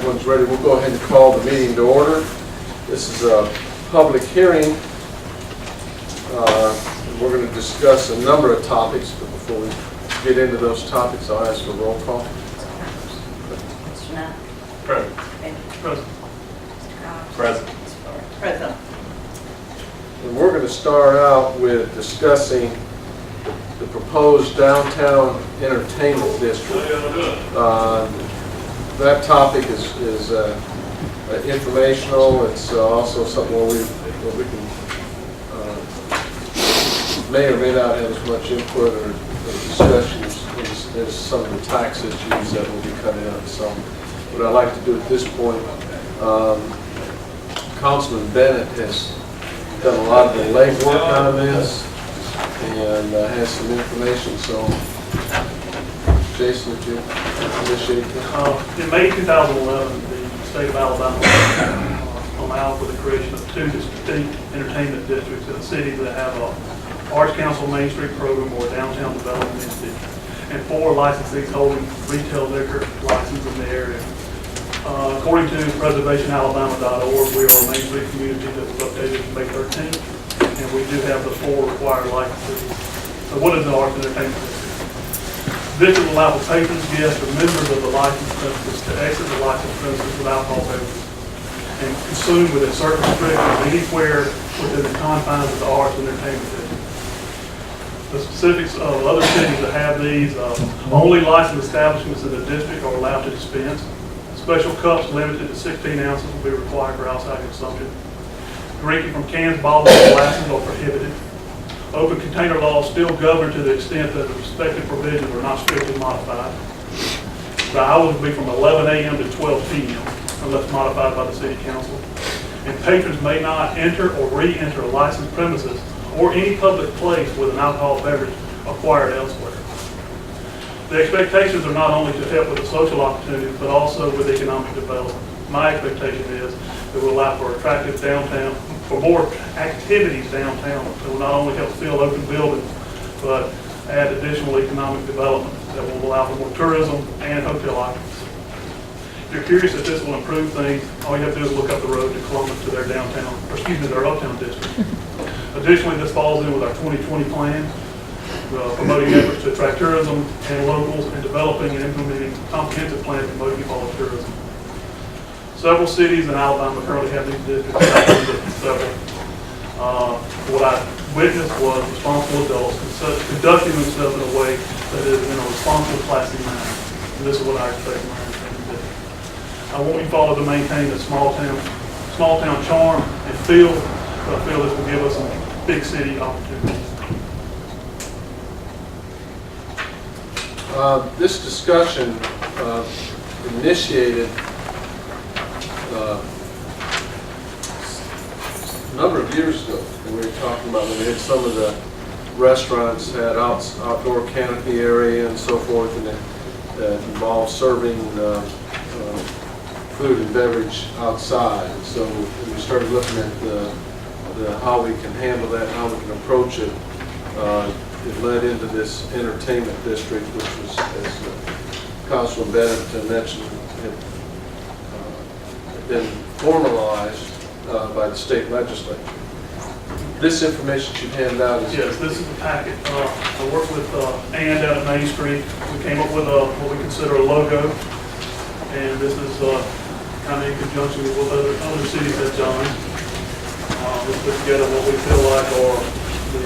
everyone's ready, we'll go ahead and call the meeting to order. This is a public hearing. We're going to discuss a number of topics, but before we get into those topics, I'll ask for a roll call. Mr. Knapp. Present. Present. Present. Mr. Cox. Present. Mr. Fuller. Present. And we're going to start out with discussing the proposed downtown entertainment district. That topic is informational. It's also something where we can may or may not have as much input or discussion as some of the tax issues that will be coming up. So what I'd like to do at this point, Councilman Bennett has done a lot of the legwork on this and has some information. So Jason, would you initiate this? In May 2011, the state of Alabama allowed for the creation of 2 distinct entertainment districts in the cities that have a Arts Council Main Street program or downtown development entity, and 4 licensees holding retail liquor license in the area. According to preservationalabama.org, we are a Main Street community that was updated May 13th, and we do have the 4 required licenses. So what is the Arts Entertainment District? This will allow for patrons, guests, or members of the licensed premises to exit the licensed premises with alcohol beverages and consume within certain restrictions anywhere within the confines of the Arts Entertainment District. The specifics of other cities that have these, only licensed establishments in the district are allowed to dispense. Special cups limited to 16 ounces will be required for outside consumption. Drinking from cans, bottles, and glasses are prohibited. Open container laws still govern to the extent that the respective provisions are not strictly modified. The hours will be from 11 a.m. to 12 p.m. unless modified by the City Council. And patrons may not enter or re-enter a licensed premises or any public place with an alcohol beverage acquired elsewhere. The expectations are not only to help with the social opportunities, but also with economic development. My expectation is that will allow for attractive downtown, for more activities downtown that will not only help fill open buildings, but add additional economic development that will allow for more tourism and hotel occupancy. If you're curious if this will improve things, all you have to do is look up the road to Columbus to their downtown, or excuse me, their uptown district. Additionally, this falls in with our 2020 plan, promoting efforts to attract tourism and locals, and developing and implementing a comprehensive plan promoting Eufaula tourism. Several cities in Alabama currently have these districts. Several. What I witnessed was responsible adults conducting themselves in a way that is in a responsible, classy manner. And this is what I expect from my entertainment district. I want Eufaula to maintain a small town charm and feel, but I feel this will give us some big city opportunities. This discussion initiated a number of years ago. We were talking about when we had some of the restaurants had outdoor canopy area and so forth, and that involved serving food and beverage outside. And so we started looking at how we can handle that, how we can approach it. It led into this entertainment district, which was, as Councilman Bennett mentioned, had been formalized by the state legislature. This information should hand out. Yes, this is the packet. I worked with Ann down at Main Street. We came up with what we consider a logo, and this is kind of in conjunction with what other cities have done. Let's put together what we feel like are the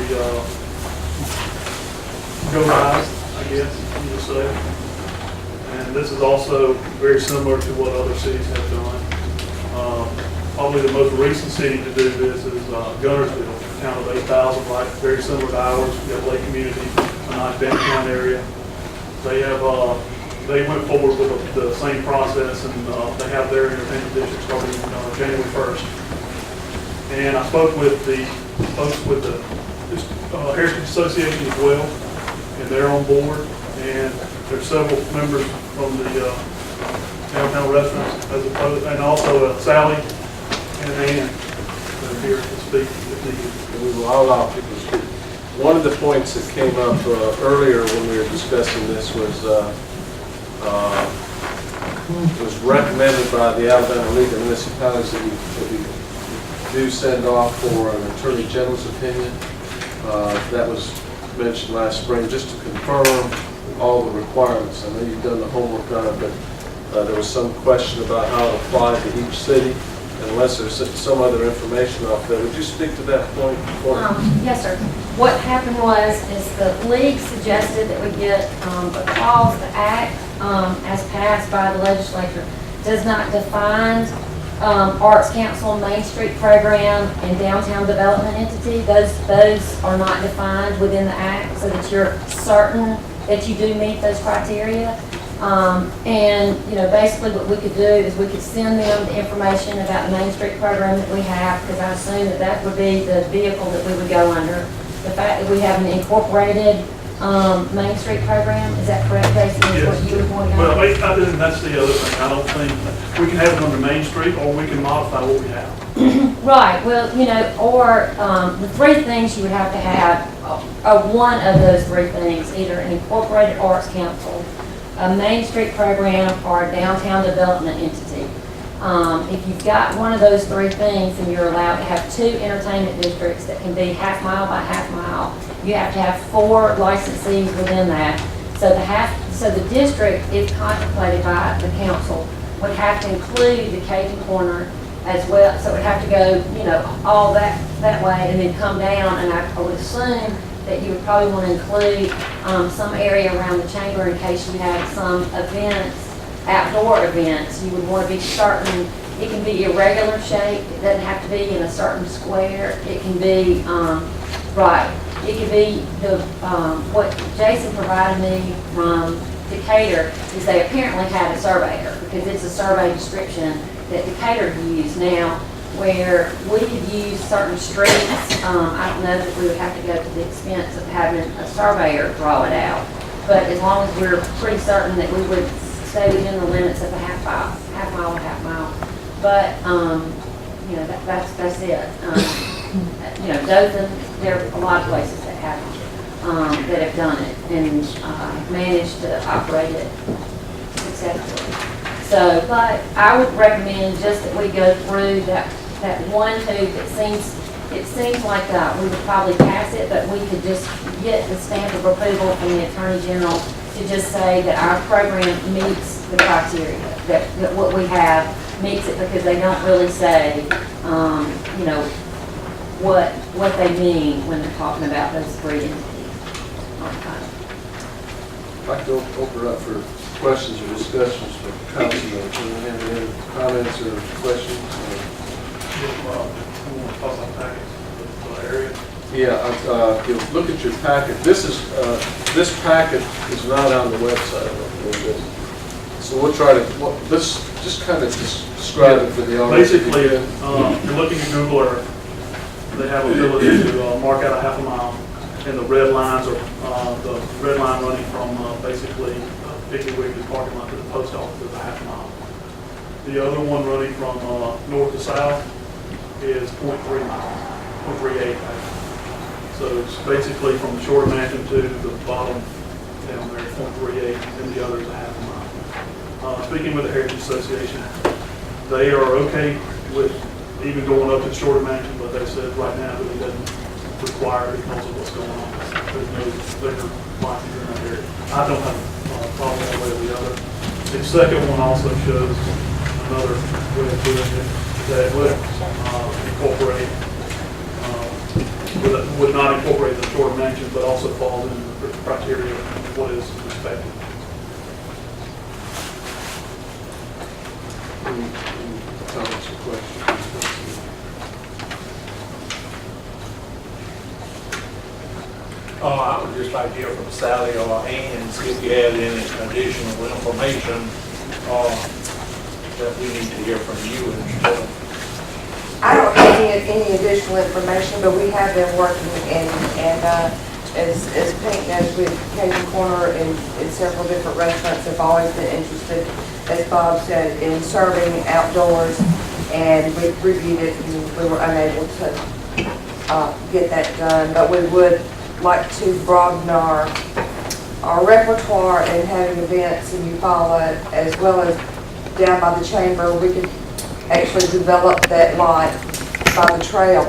go guys, I guess you would say. And this is also very similar to what other cities have done. Probably the most recent city to do this is Gunnersville, a town of 8,000, right? Very similar to ours. We have Lake Community, a nice downtown area. They have they went forward with the same process, and they have their entertainment district starting January 1st. And I spoke with the folks with the Heritage Association as well, and they're on board. And there's several members from the downtown restaurants, as opposed, and also Sally and Ann that are here to speak if needed. We will allow people to speak. One of the points that came up earlier when we were discussing this was It was recommended by the Alabama League of Municipalities that we do send off for an Attorney General's opinion. That was mentioned last spring, just to confirm all the requirements. I know you've done the homework on it, but there was some question about how it applied to each city. Unless there's some other information out there, would you speak to that point? Yes, sir. What happened is the league suggested that we get, because the act, as passed by the legislature, does not define Arts Council, Main Street Program, and Downtown Development Entity. Those are not defined within the act, so that you're certain that you do meet those criteria. And, basically what we could do is we could send them the information about the Main Street Program that we have, because I assume that that would be the vehicle that we would go under. The fact that we have an incorporated Main Street Program, is that correct, Jason? Is what you would want to go? Well, that's the other thing. I don't think, we can have it under Main Street, or we can modify what we have. Right, well, or the three things you would have to have are one of those three things, either an incorporated arts council, a Main Street Program, or a downtown development entity. If you've got one of those three things, then you're allowed to have 2 entertainment districts that can be half mile by half mile. You have to have 4 licensees within that. So the district, if contemplated by the council, would have to include the Cajun Corner as well. So it would have to go, all that way, and then come down. And I would assume that you would probably want to include some area around the chamber in case you had some events, outdoor events. You would want to be certain. It can be irregular shape. It doesn't have to be in a certain square. It can be, right. It can be what Jason provided me from Decatur is they apparently had a surveyor, because it's a survey description that Decatur used. Now, where we could use certain streets, I don't know that we would have to go to the expense of having a surveyor draw it out. But as long as we're pretty certain that we would stay within the limits of a half mile, and half mile. But, that's it. Dothan, there are a lot of places that have done it and managed to operate it successfully. So, but I would recommend just that we go through that one hoop. It seems like we would probably pass it, but we could just get the stamp of approval from the Attorney General to just say that our program meets the criteria, that what we have meets it, because they don't really say, what they mean when they're talking about those 3 entities. I'd like to open up for questions or discussions for council. Anyone have any comments or questions? Yeah, if you look at your packet, this packet is not on the website. So we'll try to, just kind of describe it for the audience. Basically, if you're looking at Google Earth, they have the ability to mark out a half a mile, and the red lines are the red line running from basically Piggly Wiggly parking lot to the post office is a half mile. The other one running from north to south is 0.3 miles, 0.38. So it's basically from the shore mansion to the bottom down there, 0.38, and the other is a half a mile. Speaking with the Heritage Association, they are okay with even going up to the shorter mansion, but they said right now that it doesn't require it because of what's going on. There's no liquor license in that area. I don't have a problem one way or the other. The second one also shows another way of doing it that would incorporate, would not incorporate the shorter mansion, but also falls in the criteria of what is expected. Any comments or questions? I would just like to hear from Sally or Ann, see if you had any additional information that we need to hear from you instead of. I don't have any additional information, but we have been working and as Pink knows, with Cajun Corner and several different restaurants have always been interested, as Bob said, in serving outdoors, and we reviewed it and we were unable to get that done, but we would like to broaden our repertoire and having events in Eufaula, as well as down by the chamber, we could actually develop that lot by the trail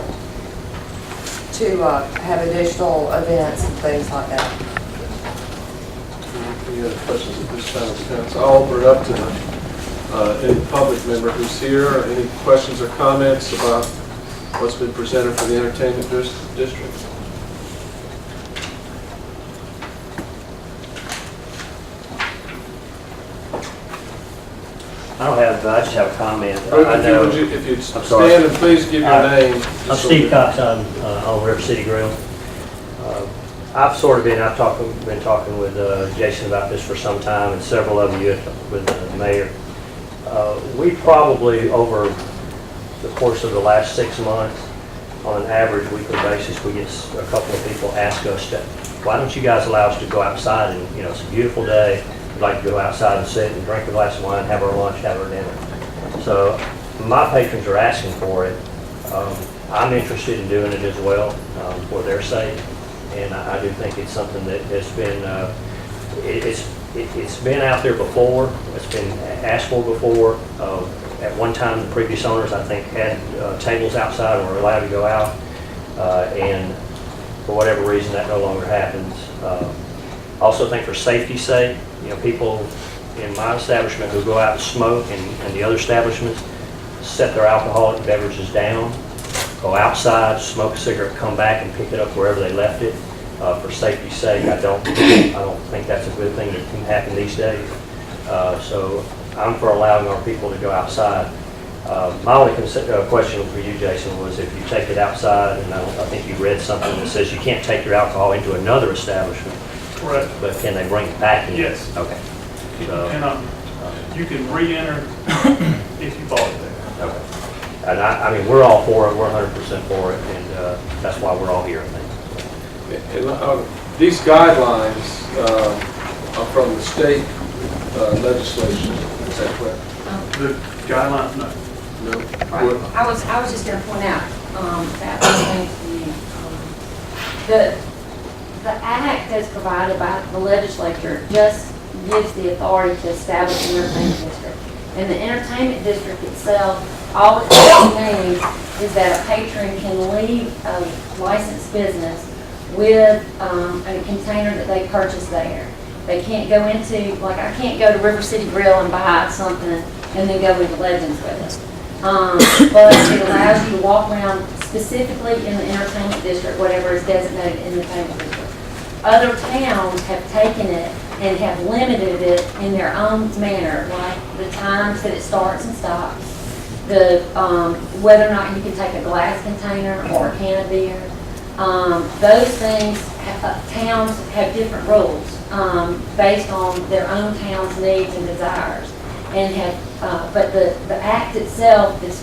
to have additional events and things like that. Any other questions at this time, council? I'll open it up to any public member who's here. Any questions or comments about what's been presented for the entertainment district? I don't have, I just have a comment. I If know, you'd I'm sorry. stand and please give your name. I'm Steve Cox, I'm on River City Grill. I've sort of been, been talking with Jason about this for some time, and several of you with the mayor. We probably, over the course of the last 6 months, on an average weekly basis, we get a couple of people ask us, why don't you guys allow us to go outside, and it's a beautiful day, we'd like to go outside and sit and drink a glass of wine, have our lunch, have our dinner. So my patrons are asking for it. I'm interested in doing it as well for their sake, and I do think it's something that has been, it's been out there before, it's been asked for before. At one time, the previous owners, I think, had tables outside and were allowed to go out, and for whatever reason, that no longer happens. Also think for safety's sake, people in my establishment who go out and smoke and the other establishments set their alcoholic beverages down, go outside, smoke a cigarette, come back and pick it up wherever they left it. For safety's sake, I don't think that's a good thing that can happen these days. So I'm for allowing our people to go outside. My only question for you, Jason, was if you take it outside, and I think you read something that says you can't take your alcohol into another establishment. Correct. But can they bring it back in? Yes. Okay. You can re-enter if you bought it there. Okay. And I mean, we're all for it. We're 100% for it, and that's why we're all here, I think. These guidelines are from the state legislation, is that correct? The guidelines, no. No? Right. I was just going to point out that one thing to you. The act as provided by the legislature just gives the authority to establish an entertainment district. And the entertainment district itself, all it means is that a patron can leave a licensed business with a container that they purchase there. They can't go into, like I can't go to River City Grill and buy something and then go into Legends with it. But it allows you to walk around specifically in the entertainment district, whatever is designated in the entertainment district. Other towns have taken it and have limited it in their own manner, like the times that it starts and stops, the whether or not you can take a glass container or a can of beer. Those things, towns have different rules based on their own town's needs and desires. And have, but the act itself is,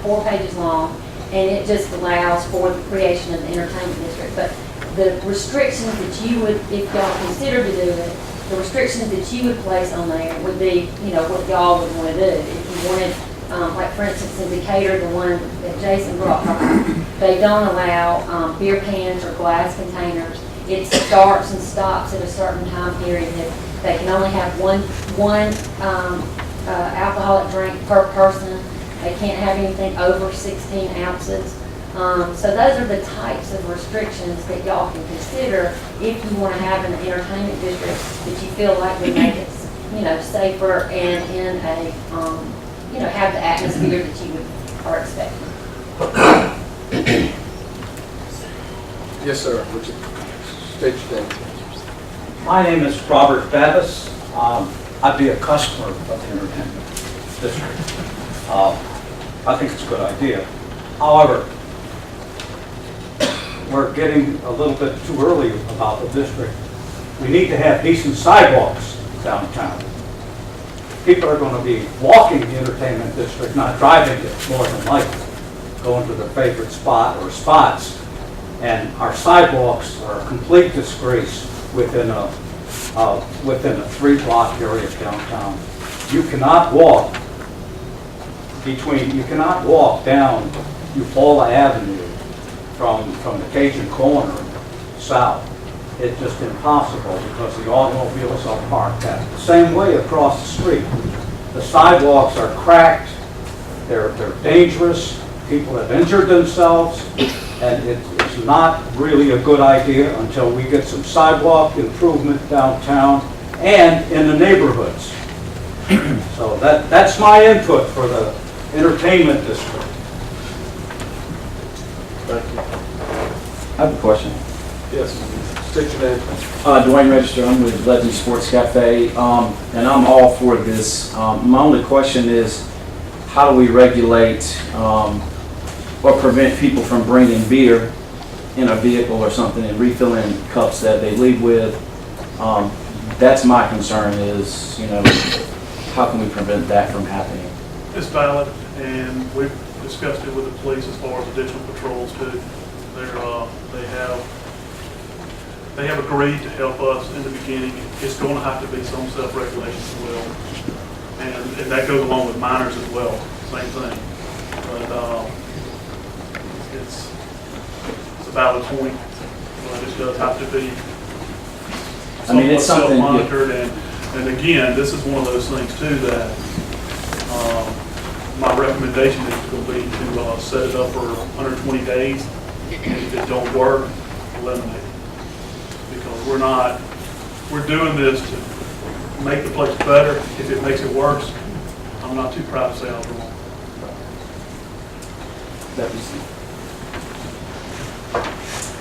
4 pages long, and it just allows for the creation of the entertainment district. But the restrictions that you would, if y'all consider to do it, the restrictions that you would place on there would be, what y'all would want to do. If you wanted, like for instance, in Decatur, the one that Jason brought up, they don't allow beer cans or glass containers. It starts and stops at a certain time period. They can only have one alcoholic drink per person. They can't have anything over 16 ounces. So those are the types of restrictions that y'all can consider if you want to have an entertainment district that you feel like would make it, safer and in a, have the atmosphere that you are expecting. Yes, sir. Would you state your name? My name is Robert Babis. I'd be a customer of the entertainment district. I think it's a good idea. However, we're getting a little bit too early about the district. We need to have decent sidewalks downtown. People are going to be walking the entertainment district, not driving it more than likely, going to their favorite spot or spots. And our sidewalks are a complete disgrace within a 3-block area of downtown. You cannot walk down Eufaula Avenue from the Cajun Corner south. It's just impossible because the automobiles are parked that the same way across the street. The sidewalks are cracked, they're dangerous, people have injured themselves, and it's not really a good idea until we get some sidewalk improvement downtown and in the neighborhoods. So that's my input for the entertainment district. Thank you. I have a question. Yes, state your name. Dwayne Register, I'm with Legend Sports Cafe, and I'm all for this. My only question is, how do we regulate or prevent people from bringing beer in a vehicle or something and refilling cups that they leave with? That's my concern is, how can we prevent that from happening? It's valid, and we've discussed it with the police as far as additional patrols too. They have agreed to help us in the beginning. It's going to have to be some self-regulation as well. And that goes along with minors as well, same thing. But it's a valid point, but it does have to be I mean, it's something- self-monitored. And again, this is one of those things too that my recommendation is going to be to set it up for 120 days. And if it don't work, eliminate it. Because we're doing this to make the place better. If it makes it worse, I'm not too proud to say I was wrong.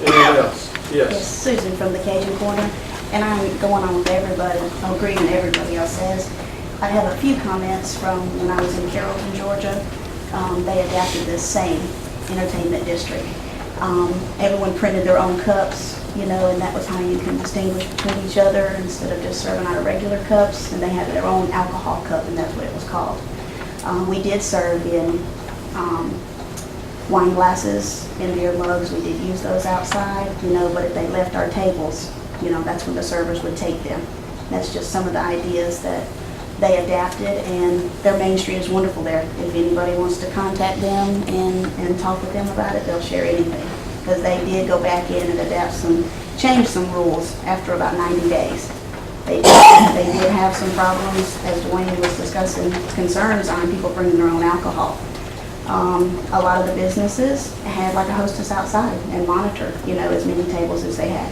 Anyone else? Yes, Yes. Susan from the Cajun Corner, and I'm going on with everybody, I'm agreeing with everybody else says. I have a few comments from when I was in Carrollton, Georgia. They adapted this same entertainment district. Everyone printed their own cups, and that was how you can distinguish between each other instead of just serving out of regular cups, and they had their own alcohol cup, and that's what it was called. We did serve in wine glasses and beer mugs. We did use those outside, but if they left our tables, that's when the servers would take them. That's just some of the ideas that they adapted, and their main street is wonderful there. If anybody wants to contact them and talk with them about it, they'll share anything. Because they did go back in and change some rules after about 90 days. They did have some problems, as Dwayne was discussing, concerns on people bringing their own alcohol. A lot of the businesses had like a hostess outside and monitor, as many tables as they had,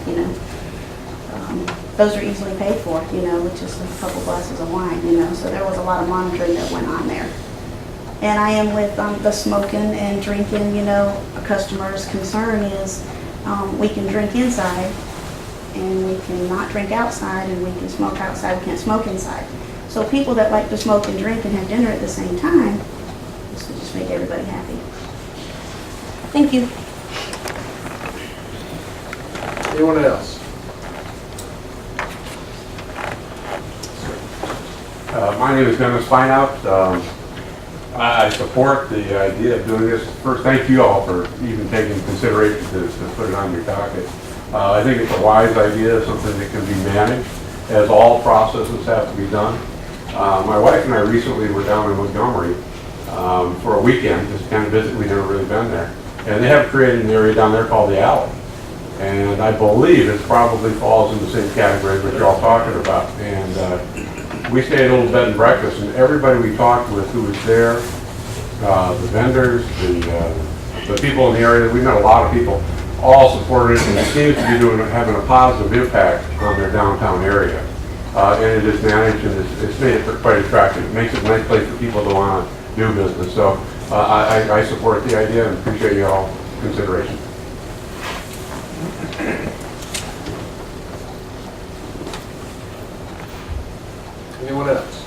Those are easily paid for, with just a couple glasses of wine, So there was a lot of monitoring that went on there. And I am with the smoking and drinking, a customer's concern is we can drink inside and we can not drink outside, and we can smoke outside, we can't smoke inside. So people that like to smoke and drink and have dinner at the same time, this would just make everybody happy. Thank you. Anyone else? My name is Dennis Fineout. I support the idea of doing this. First, thank you all for even taking consideration to put it on your docket. I think it's a wise idea, something that can be managed, as all processes have to be done. My wife and I recently were down in Montgomery for a weekend, just kind of visit. We've never really been there. And they have created an area down there called the Alley. And I believe it probably falls in the same category that you're all talking about. And we stayed at a little bed and breakfast, and everybody we talked with who was there, the vendors, the people in the area, we met a lot of people, all supported it, and it seems to be having a positive impact on their downtown area. And it is managed, and it's made it quite attractive. It makes it a nice place for people to want to do business. So I support the idea and appreciate you all consideration. Anyone else?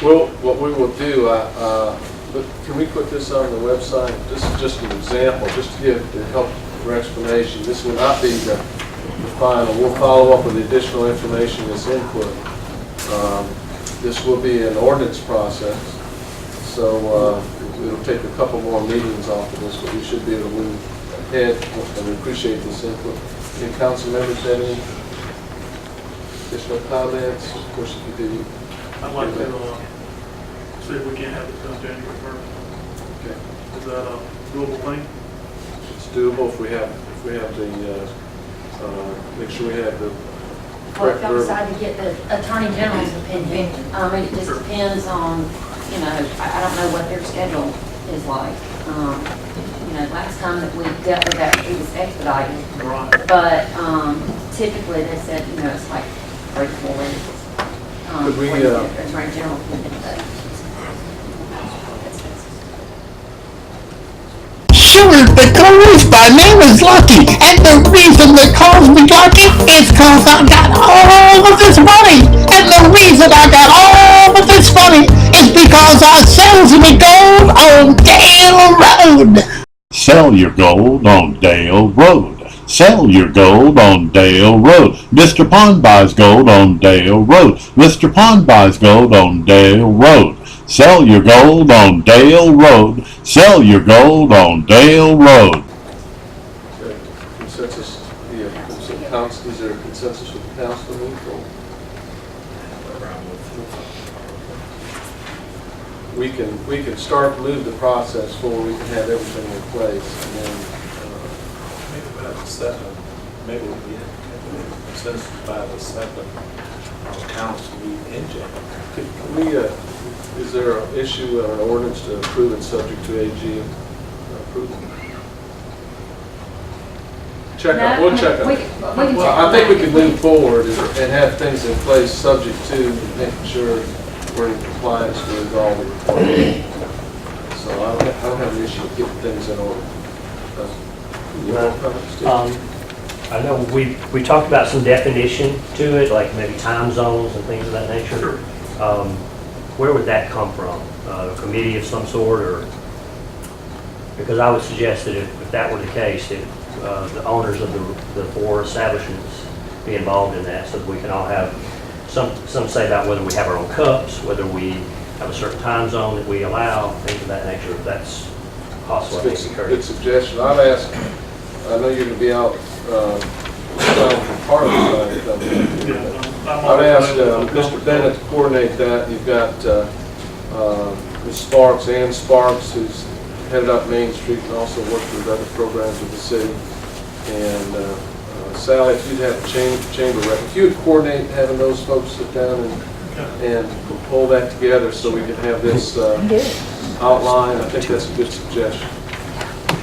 Well, what we will do, can we put this on the website? This is just an example, just to help for explanation. This will not be the final. We'll follow up with the additional information as input. This will be an ordinance process, so it'll take a couple more meetings off of this, but we should be able to move ahead, and we appreciate this input. Any council members have any additional comments? Of course, if you do. I'd like to see if we can have it done January 1st. Okay. Is that a doable thing? It's doable if we have the, make sure we have the Well, if y'all decide to get the Attorney General's opinion, I mean, it just depends on, you know, I don't know what their schedule is like. You know, last time that we dealt with that, it was expedited. Right. But typically, they said, you know, it's like 3 to 4 weeks. Could we, before the Attorney General can get that. Sure, because my name is Lucky, and the reason they calls me Lucky is because I got all of this money. And the reason I got all of this money is because I sells me gold on Dale Road. Sell your gold on Dale Road. Sell your gold on Dale Road. Mr. Pond buys gold on Dale Road. Mr. Pond buys gold on Dale Road. Sell your gold on Dale Road. Sell your gold on Dale Road. Okay, consensus, council, is there a consensus with the council to move forward? We can start to move the process forward, we can have everything in place, and then, Maybe by the second, maybe we have a consensus by the second council meeting in January. can we, is there an issue or an ordinance to approve it subject to AG approval? Check out, we'll check on it. I think we can move forward and have things in place subject to making sure we're in compliance with all the requirements. So I don't have an issue with getting things in order. You want to comment, Steve? I know we talked about some definition to it, like maybe time zones and things of that nature. Sure. Where would that come from? A committee of some sort, or? Because I would suggest that if that were the case, that the owners of the 4 establishments be involved in that, so that we can all have some say about whether we have our own cups, whether we have a certain time zone that we allow, things of that nature. If that's possible, I think it'd be Good suggestion. I've asked, I know you're going to be out for part of the time. I've asked Mr. Bennett to coordinate that. You've got Ms. Sparks, Ann Sparks, who's headed up Main Street and also worked with other programs of the city. And Sally, if you'd have chamber rep, if you would coordinate having those folks sit down and pull that together so we can have this outline, I think that's a good suggestion.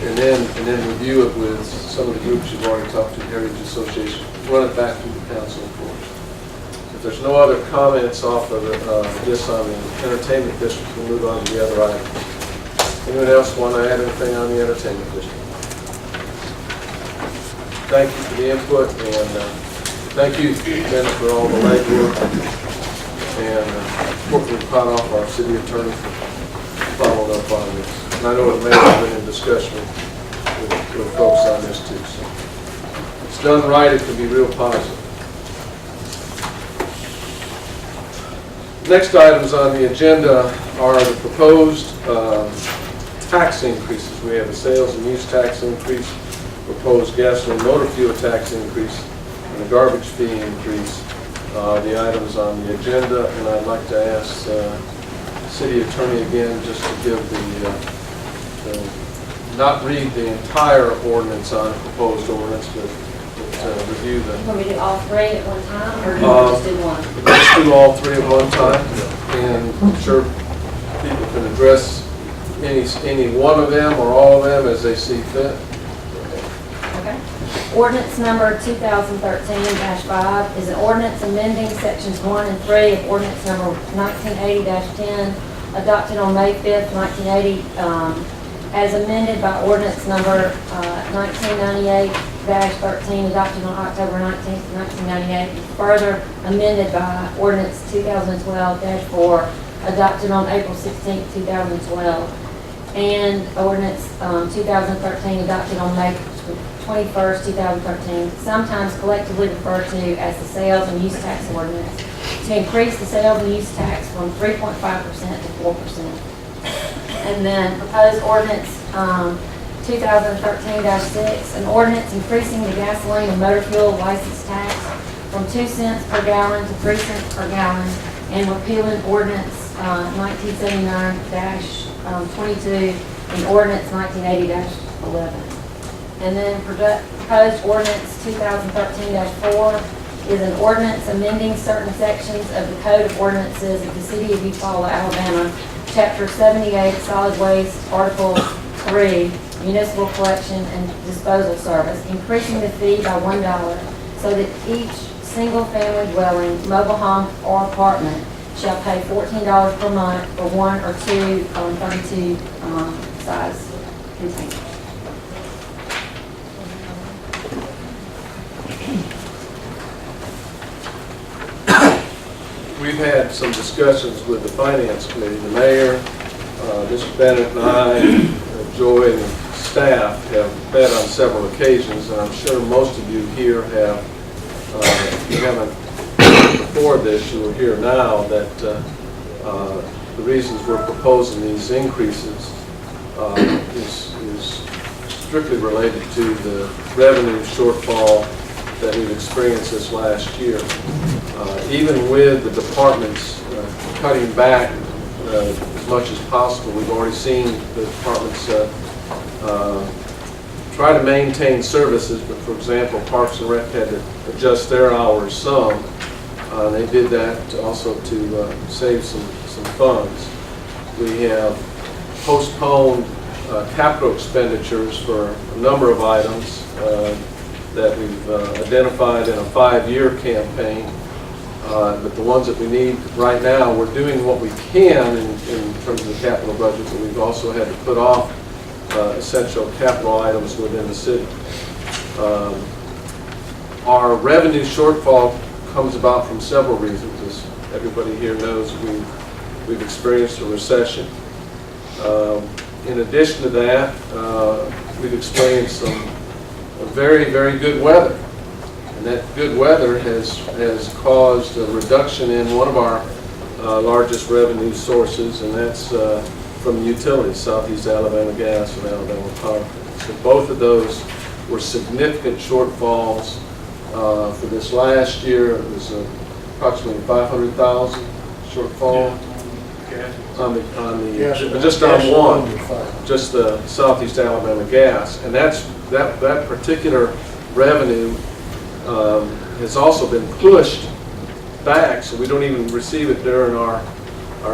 And then review it with some of the groups you've already talked to, Heritage Association, run it back through the council, of course. If there's no other comments off of this on the entertainment district, we'll move on to the other items. Anyone else want to add anything on the entertainment district? Thank you for the input, and thank you, Ben, for all the legwork, and working to cut off our city attorney for following up on this. And I know it may have been in discussion with folks on this too. So if it's done right, it can be real positive. Next items on the agenda are the proposed tax increases. We have a sales and use tax increase, proposed gasoline motor fuel tax increase, and a garbage fee increase. The items on the agenda, and I'd like to ask City Attorney again just to give not read the entire ordinance on a proposed ordinance, but review them. You want me to do all 3 at one time, or do you just do one? Let's do all 3 at one time, and I'm sure people can address any one of them or all of them as they see fit. Okay. Ordinance number 2013-5 is an ordinance amending sections 1 and 3 of ordinance number 1980-10, adopted on May 5th, 1980, as amended by ordinance number 1998-13, adopted on October 19th, 1998, and further amended by ordinance 2012-4, adopted on April 16th, 2012, and ordinance 2013, adopted on May 21st, 2013, sometimes collectively referred to as the sales and use tax ordinance, to increase the sales and use tax from 3.5% to 4%. And then proposed ordinance 2013-6, an ordinance increasing the gasoline and motor fuel license tax from 2 cents per gallon to 3 cents per gallon, and repealing ordinance 1979-22 and ordinance 1980-11. And then proposed ordinance 2013-4, is an ordinance amending certain sections of the Code of Ordinances of the City of Eufaula, Alabama, Chapter 78, Solid Waste, Article 3, Municipal Collection and Disposal Service, increasing the fee by $1 so that each single-family dwelling, mobile home, or apartment shall pay $14 per month for 1 or 2 32 size containers. We've had some discussions with the Finance Committee. The mayor, Mr. Bennett and I, Joy and staff have met on several occasions, and I'm sure most of you here have, if you haven't before this, you will hear now that the reasons we're proposing these increases is strictly related to the revenue shortfall that we've experienced this last year. Even with the departments cutting back as much as possible, we've already seen the departments try to maintain services, but for example, Parks and Rec had to adjust their hours some. They did that also to save some funds. We have postponed capital expenditures for a number of items that we've identified in a 5-year campaign. But the ones that we need right now, we're doing what we can in terms of the capital budget, but we've also had to put off essential capital items within the city. Our revenue shortfall comes about from several reasons. As everybody here knows, we've experienced a recession. In addition to that, we've experienced some very, very good weather. And that good weather has caused a reduction in one of our largest revenue sources, and that's from the utilities, Southeast Alabama Gas and Alabama Power. So both of those were significant shortfalls for this last year. It was approximately 500,000 shortfall on the just on one, just the Southeast Alabama Gas, and that particular revenue has also been pushed back, so we don't even receive it during our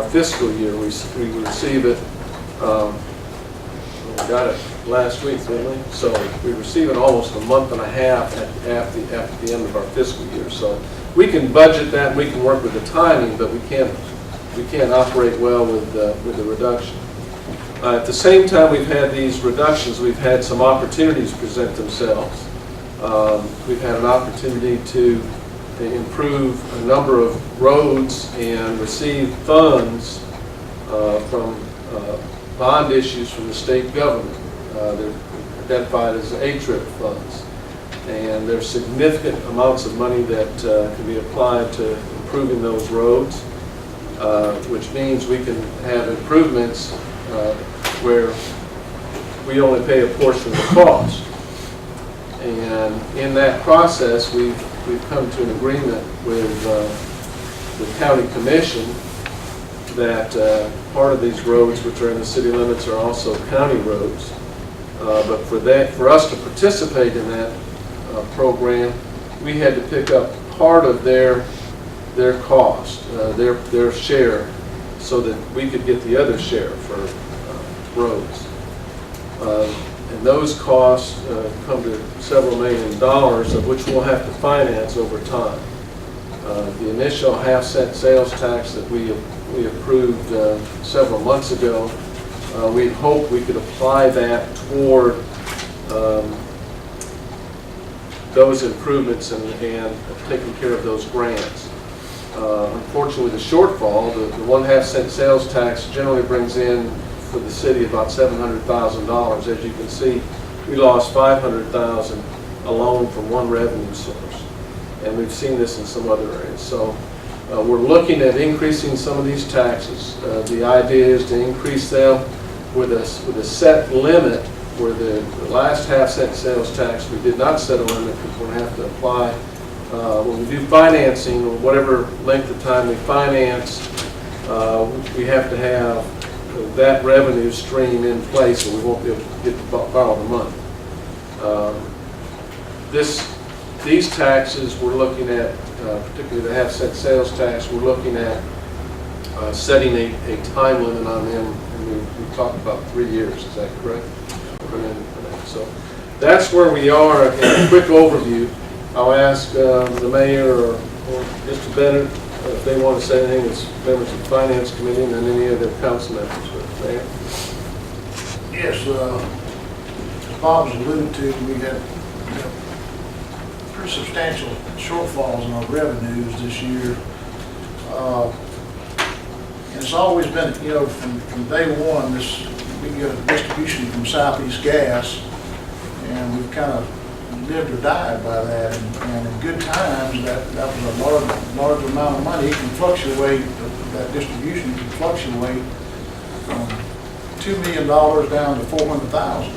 fiscal year. We receive it, we got it last week, didn't we? So we receive it almost a month and a half at the end of our fiscal year. So we can budget that, we can work with the timing, but we can't operate well with the reduction. At the same time we've had these reductions, we've had some opportunities present themselves. We've had an opportunity to improve a number of roads and receive funds from bond issues from the state government. They're identified as ATRIP funds. And there's significant amounts of money that can be applied to improving those roads, which means we can have improvements where we only pay a portion of the cost. And in that process, we've come to an agreement with the county commission that part of these roads, which are in the city limits, are also county roads. But for us to participate in that program, we had to pick up part of their cost, their share, so that we could get the other share for roads. And those costs come to several $1 million, of which we'll have to finance over time. The initial half-cent sales tax that we approved several months ago, we hoped we could apply that toward those improvements and taking care of those grants. Unfortunately, the shortfall, the 1/2 cent sales tax generally brings in for the city about $700,000. As you can see, we lost $500,000 alone from one revenue source. And we've seen this in some other areas. So we're looking at increasing some of these taxes. The idea is to increase them with a set limit, where the last 1/2 cent sales tax, we did not set a limit because we're going to have to apply. When we do financing, or whatever length of time we finance, we have to have that revenue stream in place, or we won't be able to get to borrow the money. This these taxes, we're looking at, particularly the half-cent sales tax, we're looking at setting a time limit on them, and we talked about 3 years, is that correct? So that's where we are. In a quick overview, I'll ask the mayor or Mr. Bennett if they want to say anything as members of the Finance Committee, and then any other council members. Mayor? Yes, as Bob has alluded to, we had pretty substantial shortfalls in our revenues this year. And it's always been, from day one, we get a distribution from Southeast Gas, and we've kind of lived or died by that. And in good times, that was a large amount of money. It can fluctuate, that distribution can fluctuate from $2 million down to $400,000.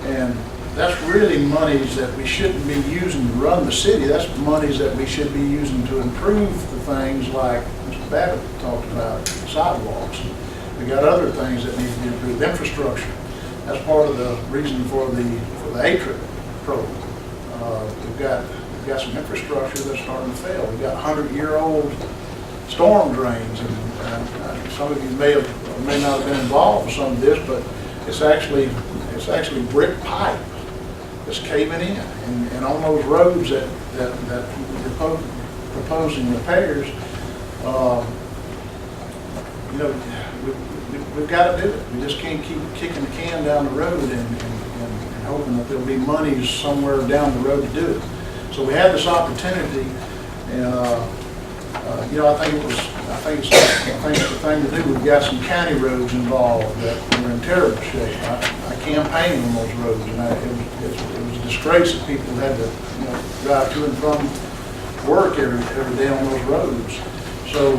And that's really monies that we shouldn't be using to run the city. That's monies that we should be using to improve the things like Mr. Babbitt talked about, sidewalks. We got other things that need to be improved, infrastructure. That's part of the reason for the ATRIP program. We've got some infrastructure that's starting to fail. We've got 100-year-old storm drains, and some of you may not have been involved with some of this, but it's actually brick pipe that's caving in, and on those roads that we're proposing repairs, we've got to do it. We just can't keep kicking the can down the road and hoping that there'll be monies somewhere down the road to do it. So we had this opportunity, and I think it's the thing to do. We've got some county roads involved that are in terrible shape. I campaigned on those roads, and it was a disgrace that people had to drive to and from work every day on those roads. So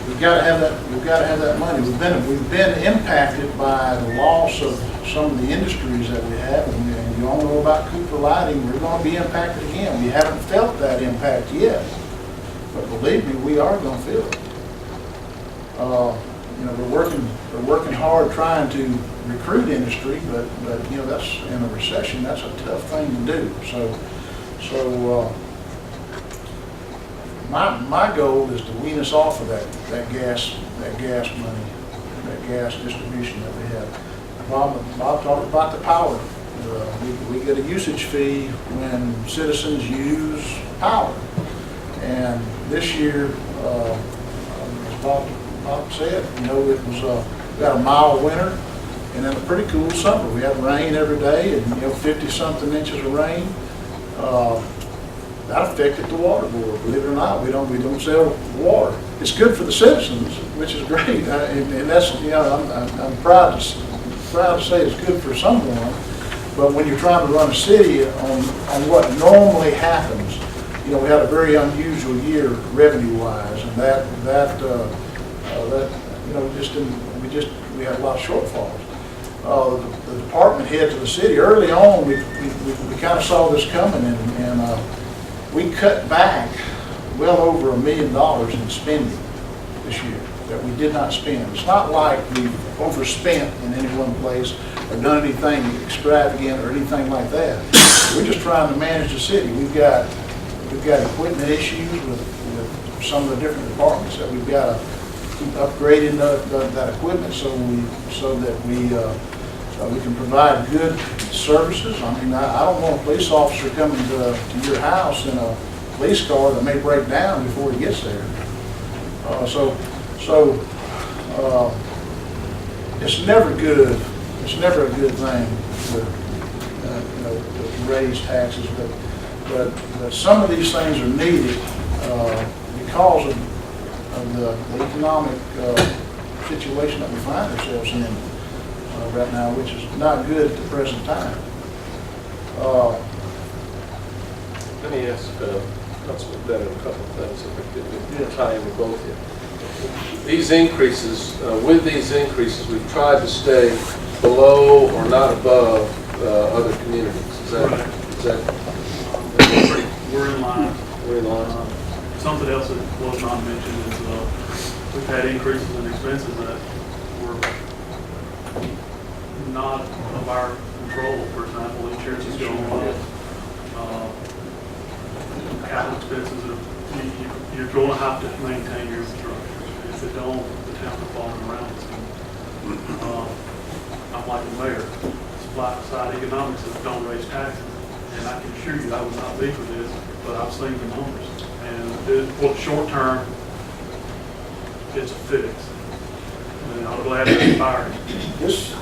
we've got to have that. We've got to have that money. We've been impacted by the loss of some of the industries that we have, and you all know about Cooper Lighting. We're going to be impacted again. We haven't felt that impact yet, but believe me, we are going to feel it. We're working hard trying to recruit industry, but that's in a recession. That's a tough thing to do. So my goal is to wean us off of that gas money, that gas distribution that we have. Bob talked about the power. We get a usage fee when citizens use power, and this year, as Bob said, it was we got a mild winter and then a pretty cool summer. We had rain every day, and 50-something inches of rain. That affected the water board. Believe it or not, we don't sell water. It's good for the citizens, which is great, and that's I'm proud to say it's good for someone. But when you're trying to run a city on what normally happens, we had a very unusual year revenue-wise, and that we had a lot of shortfalls. The department heads of the city early on, we kind of saw this coming, and we cut back well over $1 million in spending this year that we did not spend. It's not like we've overspent in any one place or done anything extravagant or anything like that. We're just trying to manage the city. We've got equipment issues with some of the different departments that we've got to keep upgrading that equipment so that we can provide good services. I mean, I don't want a police officer coming to your house in a police car that may break down before he gets there. It's never good. It's never a good thing to raise taxes, but some of these things are needed because of the economic situation that we find ourselves in right now, which is not good at the present time. Let me ask Councilman Bennett a couple of things if we could tie in with both of you. These increases, with these increases, we've tried to stay below or not above other communities. Is that We're in line. We're in line. Something else that was not mentioned is we've had increases in expenses that were not of our control. For example, insurance is going up. Capital expenses are, you're going to have to maintain your infrastructure. If it don't, the town will fall around. I'm like the mayor, supply side economics that don't raise taxes. And I can assure you, I would not be for this, but I've seen the numbers. And for the short term, it's a fix. And I'm glad to expire. This,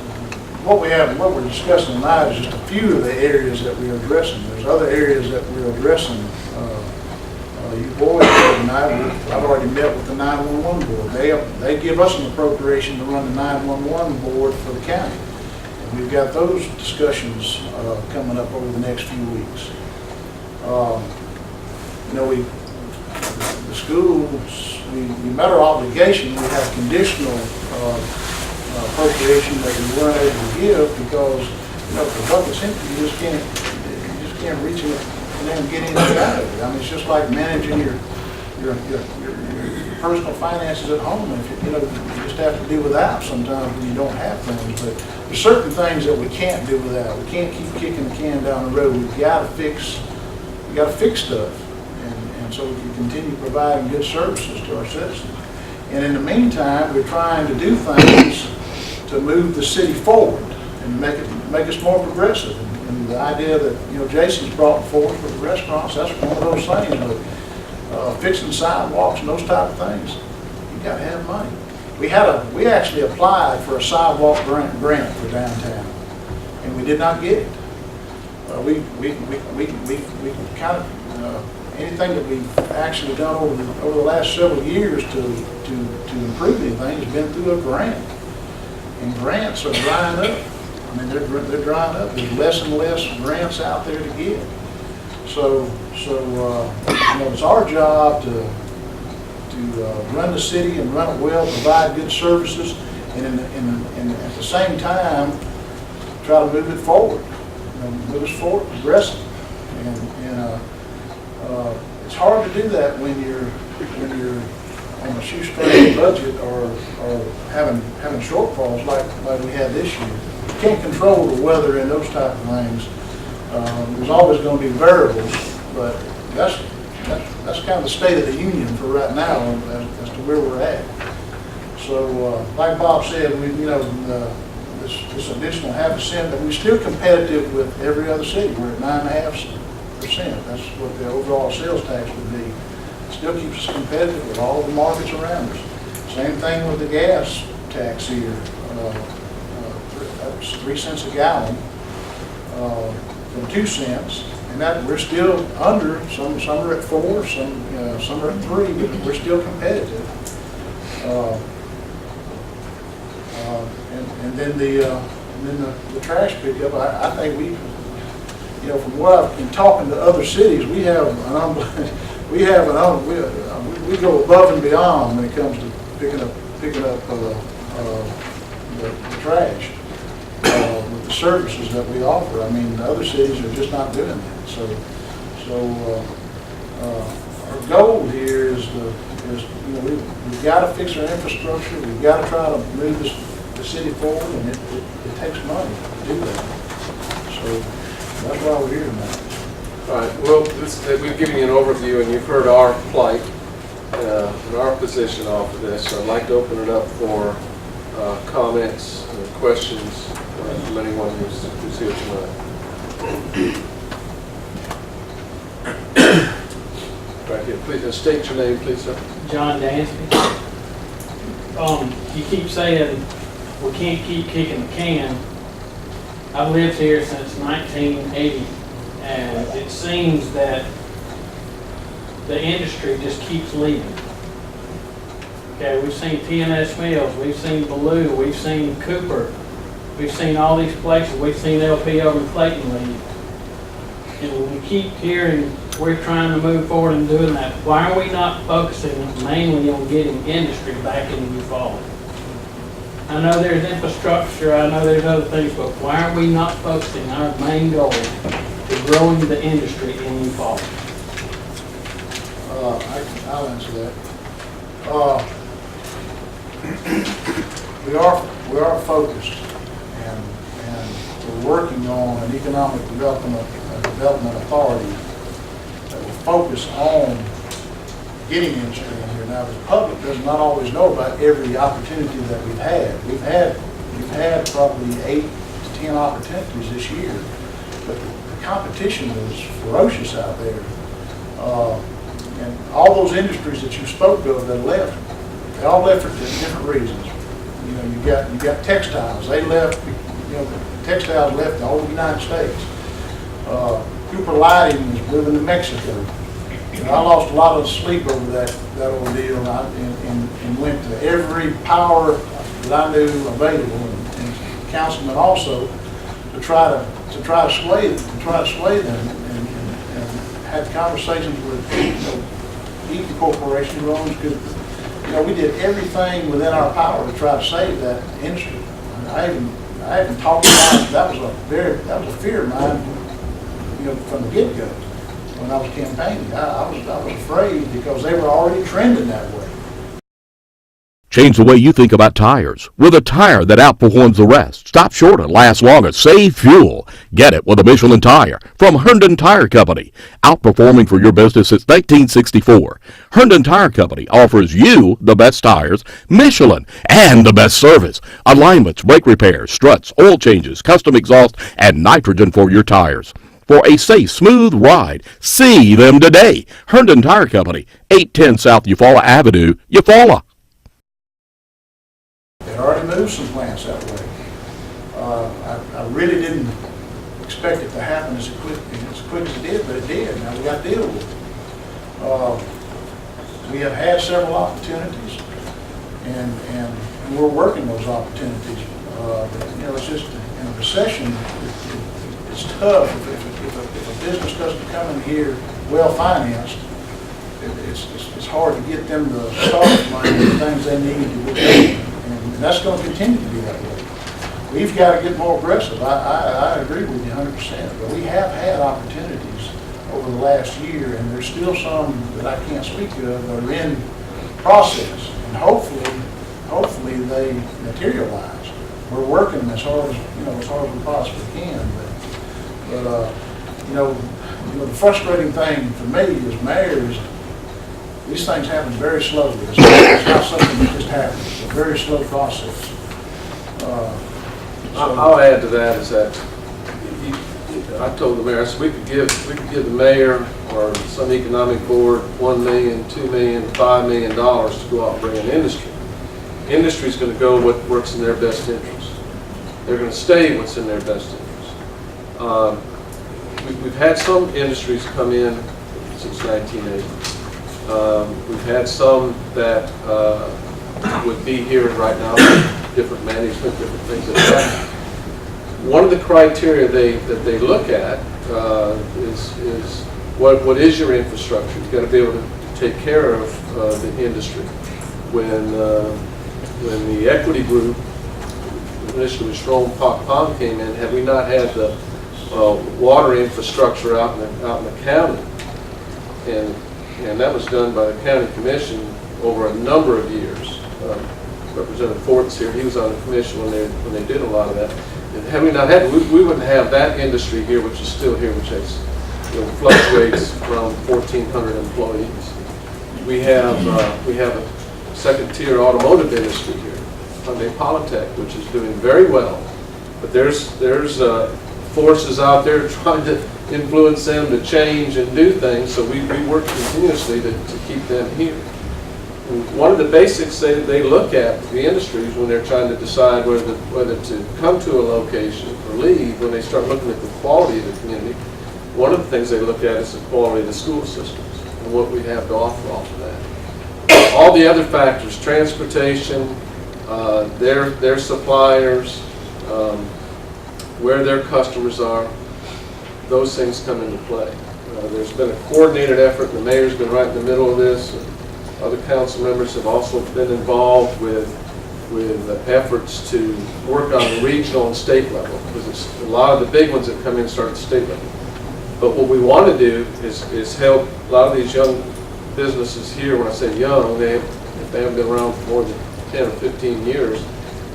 what we're discussing tonight is just a few of the areas that we're addressing. There's other areas that we're addressing. You boys tonight, I've already met with the 911 board. They give us an appropriation to run the 911 board for the county. And we've got those discussions coming up over the next few weeks. The schools, we met our obligation. We have conditional appropriation that we weren't able to give because, if the bucket's empty, you just can't reach it and then get anything out of it. I mean, it's just like managing your personal finances at home. If you just have to do without sometimes when you don't have things. But there's certain things that we can't do without. We can't keep kicking the can down the road. We've got to fix stuff, and so we can continue providing good services to our citizens. And in the meantime, we're trying to do things to move the city forward and make us more progressive. And the idea that Jason's brought forth with the restaurants, that's one of those things. But fixing sidewalks and those type of things, you got to have money. We actually applied for a sidewalk grant for downtown, and we did not get it. We kind of anything that we've actually done over the last several years to improve anything has been through a grant, and grants are drying up. I mean, they're drying up. There's less and less grants out there to get. So it's our job to run the city and run it well, provide good services, and at the same time try to move it forward, move us forward, progressive. And it's hard to do that when you're on a shoestring budget or having shortfalls like we had this year. You can't control the weather and those type of things. There's always going to be variables, but that's kind of the state of the union for right now as to where we're at. So, like Bob said, this additional 0.5%, but we're still competitive with every other city. We're at 9.5%. That's what the overall sales tax would be. It still keeps us competitive with all the markets around us. Same thing with the gas tax here. That's 3 cents a gallon from 2 cents, and that we're still under. Some are at 4, some are at 3, but we're still competitive. And then the trash pickup. I think we, from what I've been talking to other cities, we go above and beyond when it comes to picking up the trash. With the services that we offer. I mean, the other cities are just not doing that. So our goal here is we've got to fix our infrastructure. We've got to try to move the city forward, and it takes money to do that. So that's why we're here tonight. All right. Well, we've given you an overview, and you've heard our plight and our position off of this. So I'd like to open it up for comments and questions from anyone who's here tonight. Right here, please state your name, please, sir. John Dansby. You keep saying we can't keep kicking the can. I've lived here since 1980, and it seems that the industry just keeps leaving. Okay, we've seen TNS Mills, we've seen Ballou, we've seen Cooper, we've seen all these places, we've seen LP over in Clayton leave. And when we keep hearing we're trying to move forward and doing that, why are we not focusing mainly on getting industry back in Eufaula? I know there's infrastructure, I know there's other things, but why are we not focusing our main goal to growing the industry in Eufaula? I'll answer that. We are focused, and we're working on an economic developing a development authority that will focus on getting industry in here. Now, the public does not always know about every opportunity that we've had. We've had probably 8 to 10 opportunities this year, but the competition is ferocious out there. And all those industries that you spoke of that left, they all left for different reasons. You know, you got textiles. They left, textiles left all over the United States. Cooper Lighting is moving to Mexico. I lost a lot of sleep over that ordeal and went to every power that I knew available, and councilmen also, to try to sway them and had conversations with Eaton Corporation loans, because we did everything within our power to try to save that industry. I even talked about that was a fear of mine, from the get-go. When I was campaigning, I was afraid because they were already trending that way. Change the way you think about tires with a tire that outperforms the rest. Stop short and last longer. Save fuel. Get it with a Michelin tire from Herndon Tire Company. Outperforming for your business since 1964. Herndon Tire Company offers you the best tires, Michelin, and the best service. Alignments, brake repairs, struts, oil changes, custom exhaust, and nitrogen for your tires. For a safe, smooth ride, see them today. Herndon Tire Company, 810 South Eufaula Avenue, Eufaula. They already moved some plants that way. I really didn't expect it to happen as quick as it did, but it did. Now we got to deal with it. We have had several opportunities, and we're working those opportunities. It's just in a recession, it's tough. If a business doesn't come in here well financed, it's hard to get them the start money and the things they need to get. And that's going to continue to be that way. We've got to get more aggressive. I agree with you 100%. But we have had opportunities over the last year, and there's still some that I can't speak of that are in process. And hopefully they materialize. We're working as hard as we possibly can. But the frustrating thing for me as mayor is these things happen very slowly. It's not something that just happens. It's a very slow process. I'll add to that is that I told the mayor, I said we could give the mayor or some economic board $1 million, $2 million, $5 million to go out and bring in industry. Industry's going to go what works in their best interest. They're going to stay what's in their best interest. We've had some industries come in since 1980. We've had some that would be here right now, different management, different things like that. One of the criteria that they look at is what is your infrastructure? You've got to be able to take care of the industry. When the equity group, initially Strong Pond came in, had we not had the water infrastructure out in the county, and that was done by the county commission over a number of years. Representative Fort's here; he was on the commission when they did a lot of that. And had we not had, we wouldn't have that industry here, which is still here, which has fluctuates around 1,400 employees. We have a second-tier automotive industry here, Hyundai Polytech, which is doing very well. But there's forces out there trying to influence them to change and do things, so we work continuously to keep them here. And one of the basics they look at, the industries, when they're trying to decide whether to come to a location or leave, when they start looking at the quality of the community, one of the things they look at is the quality of the school systems and what we have to offer off of that. All the other factors, transportation, their suppliers, where their customers are, those things come into play. There's been a coordinated effort. The mayor's been right in the middle of this. Other council members have also been involved with efforts to work on the regional and state level, because it's a lot of the big ones that come in start at the state level. But what we want to do is help a lot of these young businesses here. When I say young, if they haven't been around for more than 10 or 15 years,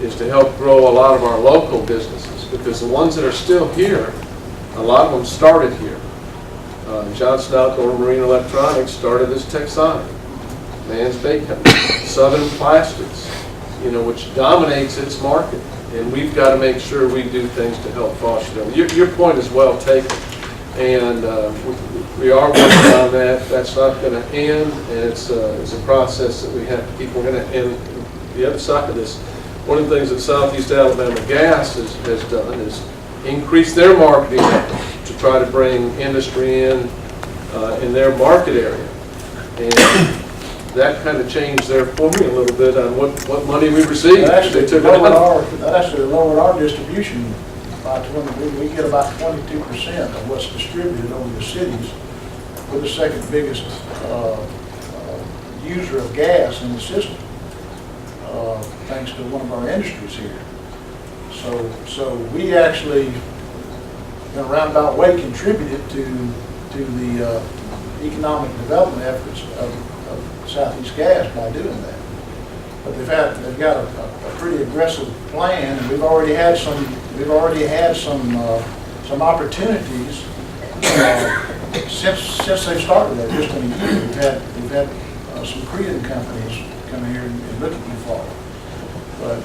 is to help grow a lot of our local businesses, because the ones that are still here A lot of them started here. Johnson Outdoor Marine Electronics started as Texonic. Man's Bacon, Southern Plastics, which dominates its market. And we've got to make sure we do things to help foster them. Your point is well taken. And we are working on that. That's not going to end, and it's a process that we have to keep. We're going to end the other side of this. One of the things that Southeast Alabama Gas has done is increase their marketing efforts to try to bring industry in their market area. And that kind of changed their formula a little bit on what money we received. That actually They took it out. lowered our distribution by 20, we get about 22% of what's distributed over the cities. We're the second biggest user of gas in the system, thanks to one of our industries here. So we actually, in a roundabout way, contributed to the economic development efforts of Southeast Gas by doing that. But they've got a pretty aggressive plan, and we've already had some opportunities since they started that. Just in a year, we've had some Korean companies come here and look at Eufaula. But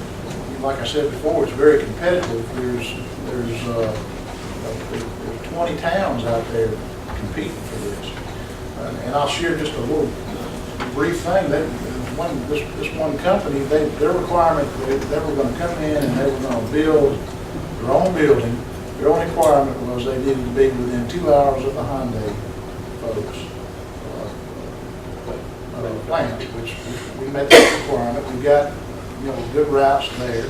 like I said before, it's very competitive. There's 20 towns out there competing for this, and I'll share just a little brief thing. This one company, their requirement, they were going to come in and they were going to build their own building. Their only requirement was they needed to be within 2 hours of the Hyundai folks plant, which we met that requirement. We got good routes there.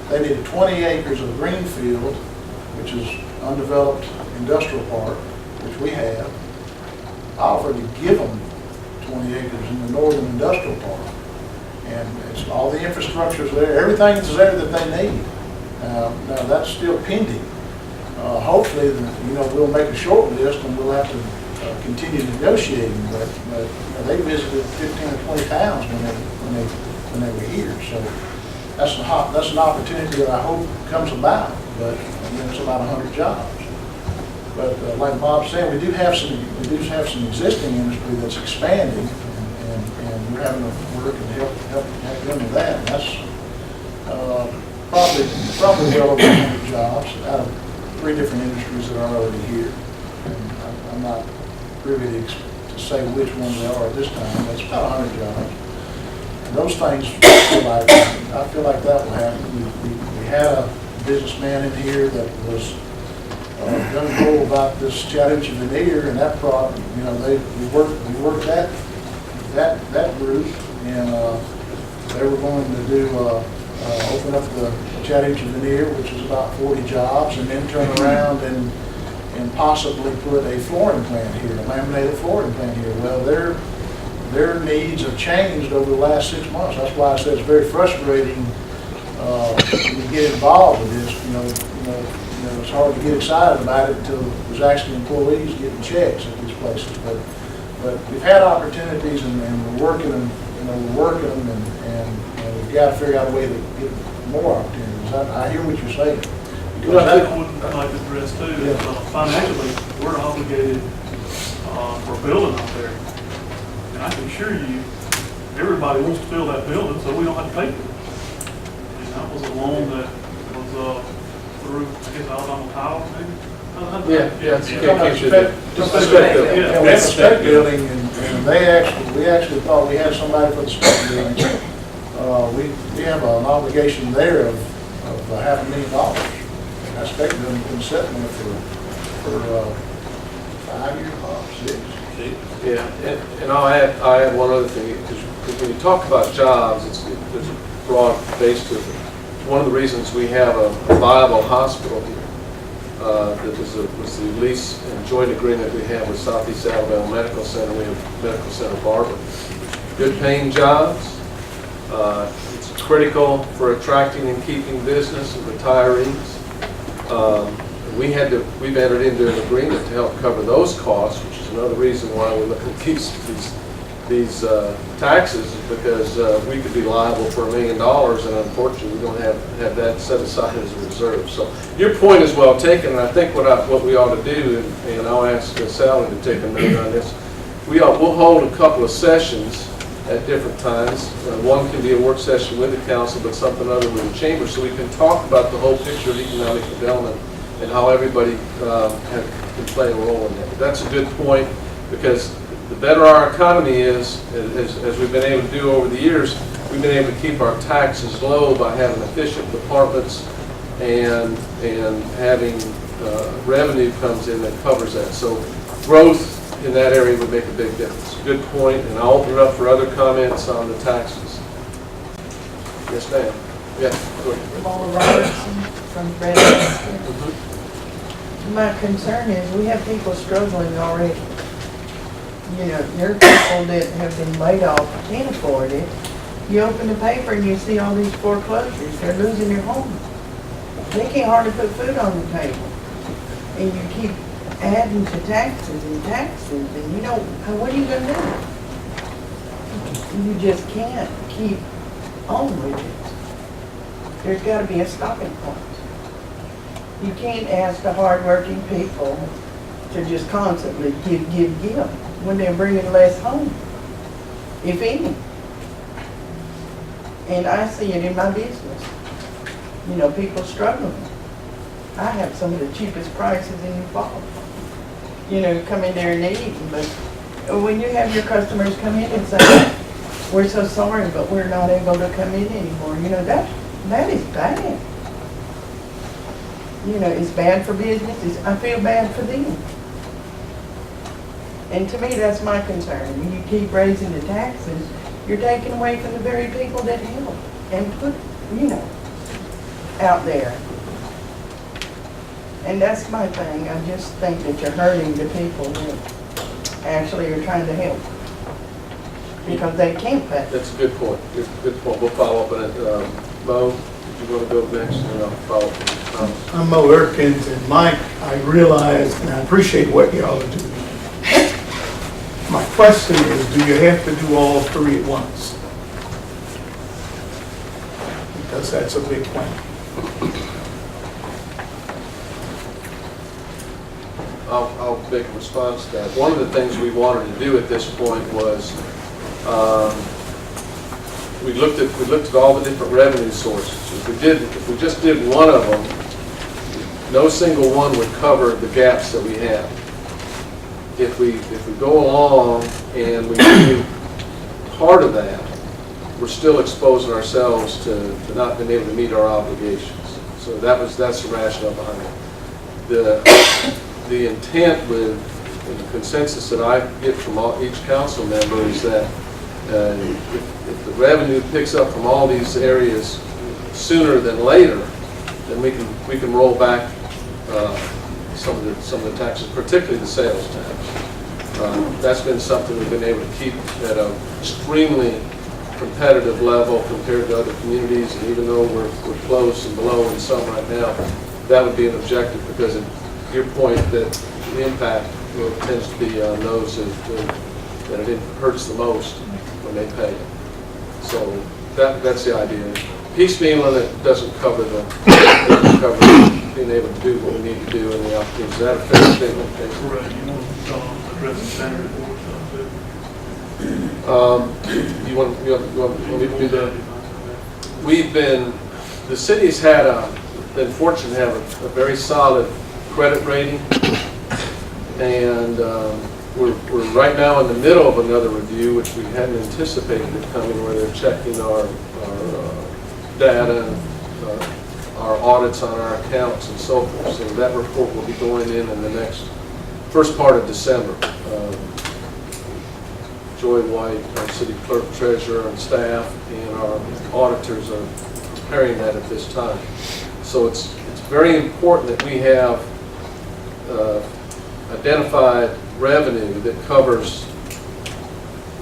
They needed 20 acres of green field, which is undeveloped industrial park, which we have. I offered to give them 20 acres in the northern industrial park, and it's all the infrastructure is there. Everything is there that they need. Now that's still pending. Hopefully, we'll make a short list and we'll have to continue negotiating. But they visited 15 or 20 towns when they were here. So that's an opportunity that I hope comes about. But it's about 100 jobs. But like Bob said, we do have some existing industry that's expanding, and we're having to work and help them with that. And that's probably well over 100 jobs out of 3 different industries that are already here. And I'm not privy to say which ones they are at this time. That's about 100 jobs. And those things, I feel like that will happen. We had a businessman in here that was going to know about this Chattahoochee veneer and that product. We worked that group, and they were going to do open up the Chattahoochee veneer, which is about 40 jobs, and then turn around and possibly put a flooring plant here, a laminated flooring plant here. Well, their needs have changed over the last 6 months. That's why I said it's very frustrating when you get involved with this. It's hard to get excited about it until there's actually employees getting checks at these places. But we've had opportunities, and we're working them. We're working them, and we've got to figure out a way to get more opportunities. I hear what you're saying. Well, I would like to address too, financially, we're obligated for a building out there. And I can assure you, everybody wants to fill that building so we don't have to pay for it. And that was a loan that was through, I guess, Alabama Power, maybe? We have a spec building, and we actually thought we had somebody for the spec building. We have an obligation there of $500,000. That spec building's been sitting there for 5 years, 6. Yeah, and I'll add one other thing, because when you talk about jobs, there's a broad base to it. One of the reasons we have a viable hospital here, that was the lease and joint agreement we have with Southeast Alabama Medical Center. We have Medical Center Barber. Good paying jobs. It's critical for attracting and keeping business and retirees. We've entered into an agreement to help cover those costs, which is another reason why we're looking at these these taxes because we could be liable for $1 million, and unfortunately, we don't have that set aside as a reserve. So your point is well taken, and I think what we ought to do, and I'll ask Sally to take a note on this, we'll hold a couple of sessions at different times. One can be a work session with the council, but something other with the chamber, so we can talk about the whole picture of economic development and how everybody can play a role in that. That's a good point, because the better our economy is, as we've been able to do over the years, we've been able to keep our taxes low by having efficient departments and having revenue comes in that covers that. So growth in that area would make a big difference. Good point, and I'll open it up for other comments on the taxes. Yes, ma'am. Yes, go ahead. Paula Robertson from Redlands. My concern is we have people struggling already. You know, there are people that have been laid off, can't afford it. You open the paper and you see all these foreclosures. They're losing their homes. They can't hardly put food on the table. And you keep adding to taxes and taxes, and you know, what are you going to do? You just can't keep on with it. There's got to be a stopping point. You can't ask the hardworking people to just constantly give when they're bringing less home, if any. And I see it in my business. You know, people struggling. I have some of the cheapest prices in Eufaula. You know, come in there and eat, but when you have your customers come in and say, we're so sorry, but we're not able to come in anymore, you know, that is bad. You know, it's bad for business. I feel bad for them. And to me, that's my concern. When you keep raising the taxes, you're taking away from the very people that help and put, you know, out there. And that's my thing. I just think that you're hurting the people that actually are trying to help. Because they can't pay. That's a good point. Good point. We'll follow up on it. Mo, if you want to go next, and I'll follow up. I'm Mo Erkins, and Mike, I realize and I appreciate what y'all are doing. My question is, do you have to do all three at once? Because that's a big plan. I'll make a response to that. One of the things we wanted to do at this point was we looked at all the different revenue sources. If we just did one of them, no single one would cover the gaps that we have. If we go along and we do part of that, we're still exposing ourselves to not being able to meet our obligations. So that's the rationale behind it. The intent with the consensus that I get from each council member is that if the revenue picks up from all these areas sooner than later, then we can roll back some of the taxes, particularly the sales tax. That's been something we've been able to keep at an extremely competitive level compared to other communities, and even though we're close and below in some right now, that would be an objective, because your point that the impact tends to be on those that it hurts the most when they pay it. So that's the idea. Piecemealing it doesn't cover being able to do what we need to do in the opportunities. Is that a fair statement? Correct. You want to address the standard report stuff too? You want me to do that? The city's been fortunate to have a very solid credit rating, and we're right now in the middle of another review, which we hadn't anticipated it coming, where they're checking our data and our audits on our accounts and so forth. So that report will be going in the first part of December. Joy White, our city clerk, treasurer, and staff, and our auditors are preparing that at this time. So it's very important that we have identified revenue that covers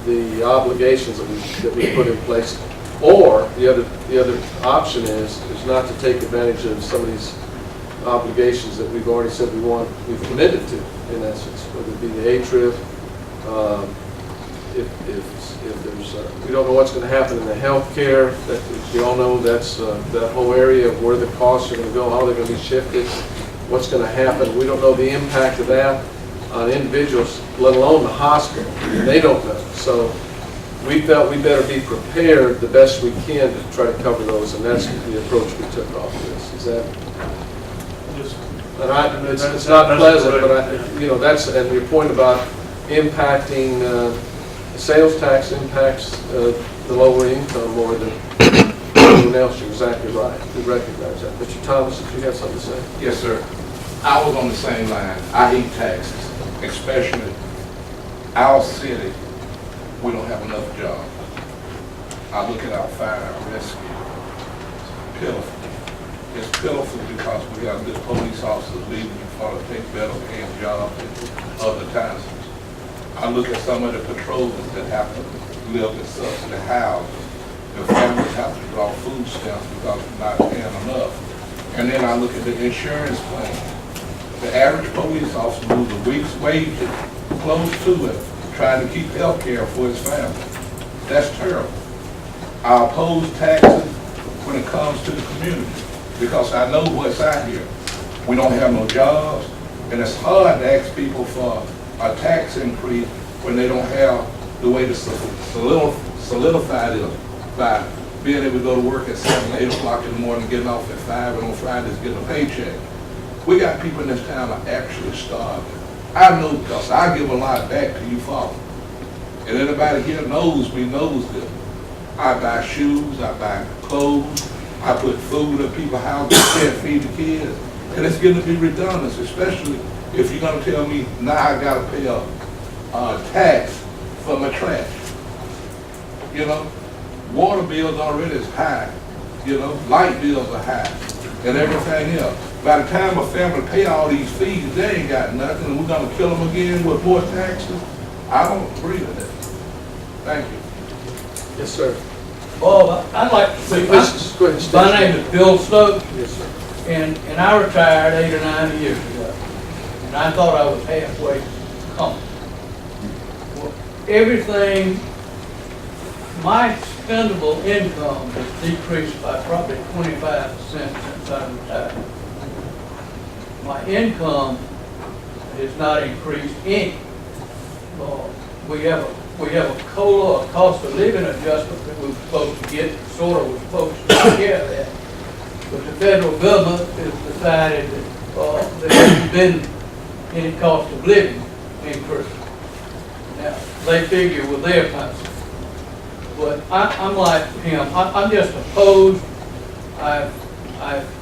the obligations that we put in place. Or the other option is not to take advantage of some of these obligations that we've already said we've committed to, in essence, whether it be the A-TRIP, if there's, we don't know what's going to happen in the healthcare. That, we all know that's that whole area of where the costs are going to go, how they're going to be shifted, what's going to happen. We don't know the impact of that on individuals, let alone the hospital. They don't know. So we felt we better be prepared the best we can to try to cover those, and that's the approach we took off this. Is that? And it's not pleasant, but you know, that's, and your point about impacting sales tax impacts the lower income more than anyone else. You're exactly right. We recognize that. Mr. Thomas, if you have something to say. Yes, sir. I was on the same line. I hate taxes, especially our city. We don't have enough jobs. I look at our fire and rescue. It's pitiful. It's pitiful because we have this police officers leaving Eufaula to take better paying jobs at other times. I look at some of the patrollers that have to live in subsidy houses. Their families have to draw food stamps because we're not paying enough. And then I look at the insurance plan. The average police officer loses a week's wages, close to it, trying to keep health care for his family. That's terrible. I oppose taxes when it comes to the community because I know what's out here. We don't have no jobs, and it's hard to ask people for a tax increase when they don't have the way to solidify it by being able to go to work at 7, 8 o'clock in the morning, getting off at 5, and on Fridays getting a paycheck. We got people in this town that are actually starving. I know because I give a lot back to Eufaula. And anybody here knows me, knows this. I buy shoes, I buy clothes, I put food in people's houses, can't feed the kids. And it's going to be redundant, especially if you're going to tell me now I got to pay a tax for my trash. You know, water bills already is high. You know, light bills are high, and everything else. By the time a family pay all these fees, they ain't got nothing, and we're going to kill them again with more taxes. I don't agree with that. Thank you. Yes, sir. Bob, I'd like to see, Go ahead, my name is Bill Stokes, Yes, sir. and I retired 8 or 9 years ago, and I thought I was halfway come. Well, everything, my spendable income has decreased by probably 25% since I retired. My income has not increased any. We have a COLA, a cost of living adjustment that we were supposed to get, sort of was supposed to take care of that. But the federal government has decided that there hasn't been any cost of living increase. Now, they figure with their pencil. But I'm like him, I'm just opposed.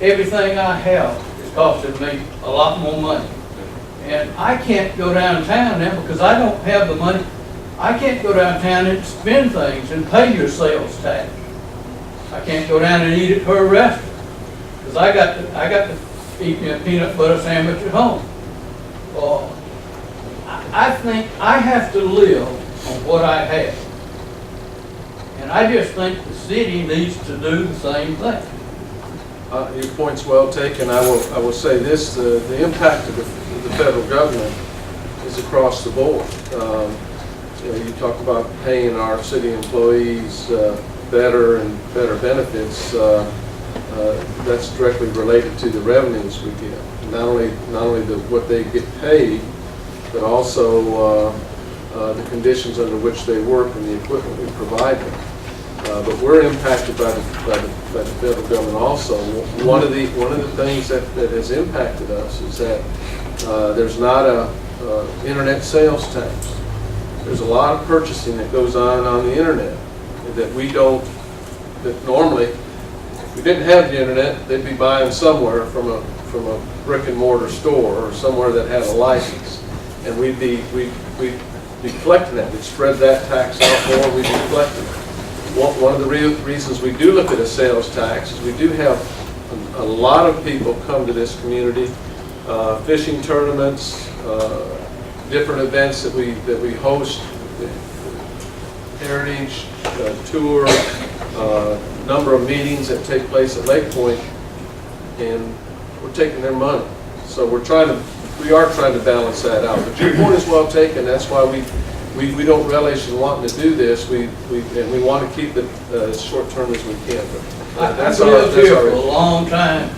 Everything I have is costing me a lot more money. And I can't go downtown now because I don't have the money. I can't go downtown and spend things and pay your sales tax. I can't go down and eat at her restaurant because I got to eat me a peanut butter sandwich at home. I think I have to live on what I have. And I just think the city needs to do the same thing. Your point's well taken. I will say this: the impact of the federal government is across the board. You know, you talk about paying our city employees better and better benefits. That's directly related to the revenues we get. Not only what they get paid, but also the conditions under which they work and the equipment we provide them. But we're impacted by the federal government also. One of the things that has impacted us is that there's not a internet sales tax. There's a lot of purchasing that goes on the internet that we don't. That normally, if we didn't have the internet, they'd be buying somewhere from a brick and mortar store or somewhere that had a license, and we'd be collecting that. We'd spread that tax out more. We'd be collecting it. One of the reasons we do look at a sales tax is we do have a lot of people come to this community, fishing tournaments, different events that we host, heritage tour, number of meetings that take place at Lake Point, and we're taking their money. So we are trying to balance that out. But your point is well taken. That's why we don't relish in wanting to do this. And we want to keep it as short-term as we can. But I've lived here for a long time,